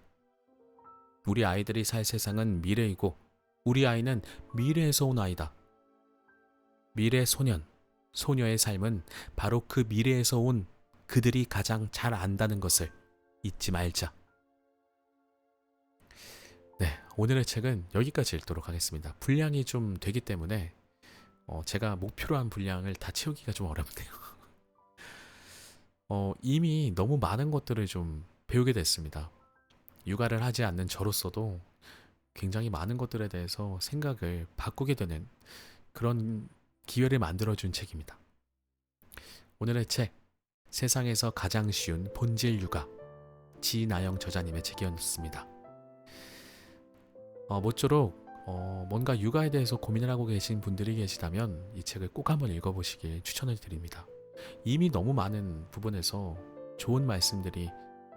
우리 아이들이 살 세상은 미래이고 우리 아이는 미래에서 온 아이다. 미래 소년, 소녀의 삶은 바로 그 미래에서 온 그들이 가장 잘 안다는 것을 잊지 말자. 네, 오늘의 책은 여기까지 읽도록 하겠습니다. 분량이 좀 되기 때문에 제가 목표로 한 분량을 다 채우기가 좀 어렵네요. 이미 너무 많은 것들을 좀 배우게 됐습니다. 육아를 하지 않는 저로서도 굉장히 많은 것들에 대해서 생각을 바꾸게 되는 그런 기회를 만들어준 책입니다. 오늘의 책, 세상에서 가장 쉬운 본질 육아, 지나영 저자님의 책이었습니다. 모쪼록 뭔가 육아에 대해서 고민을 하고 계신 분들이 계시다면 이 책을 꼭 한번 읽어보시길 추천을 드립니다. 이미 너무 많은 부분에서 좋은 말씀들이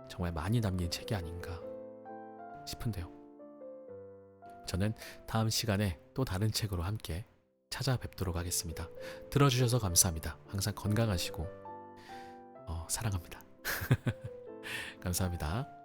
정말 많이 담긴 책이 아닌가 싶은데요. 저는 다음 시간에 또 다른 책으로 함께 찾아뵙도록 하겠습니다. 들어주셔서 감사합니다. 항상 건강하시고 사랑합니다. 감사합니다.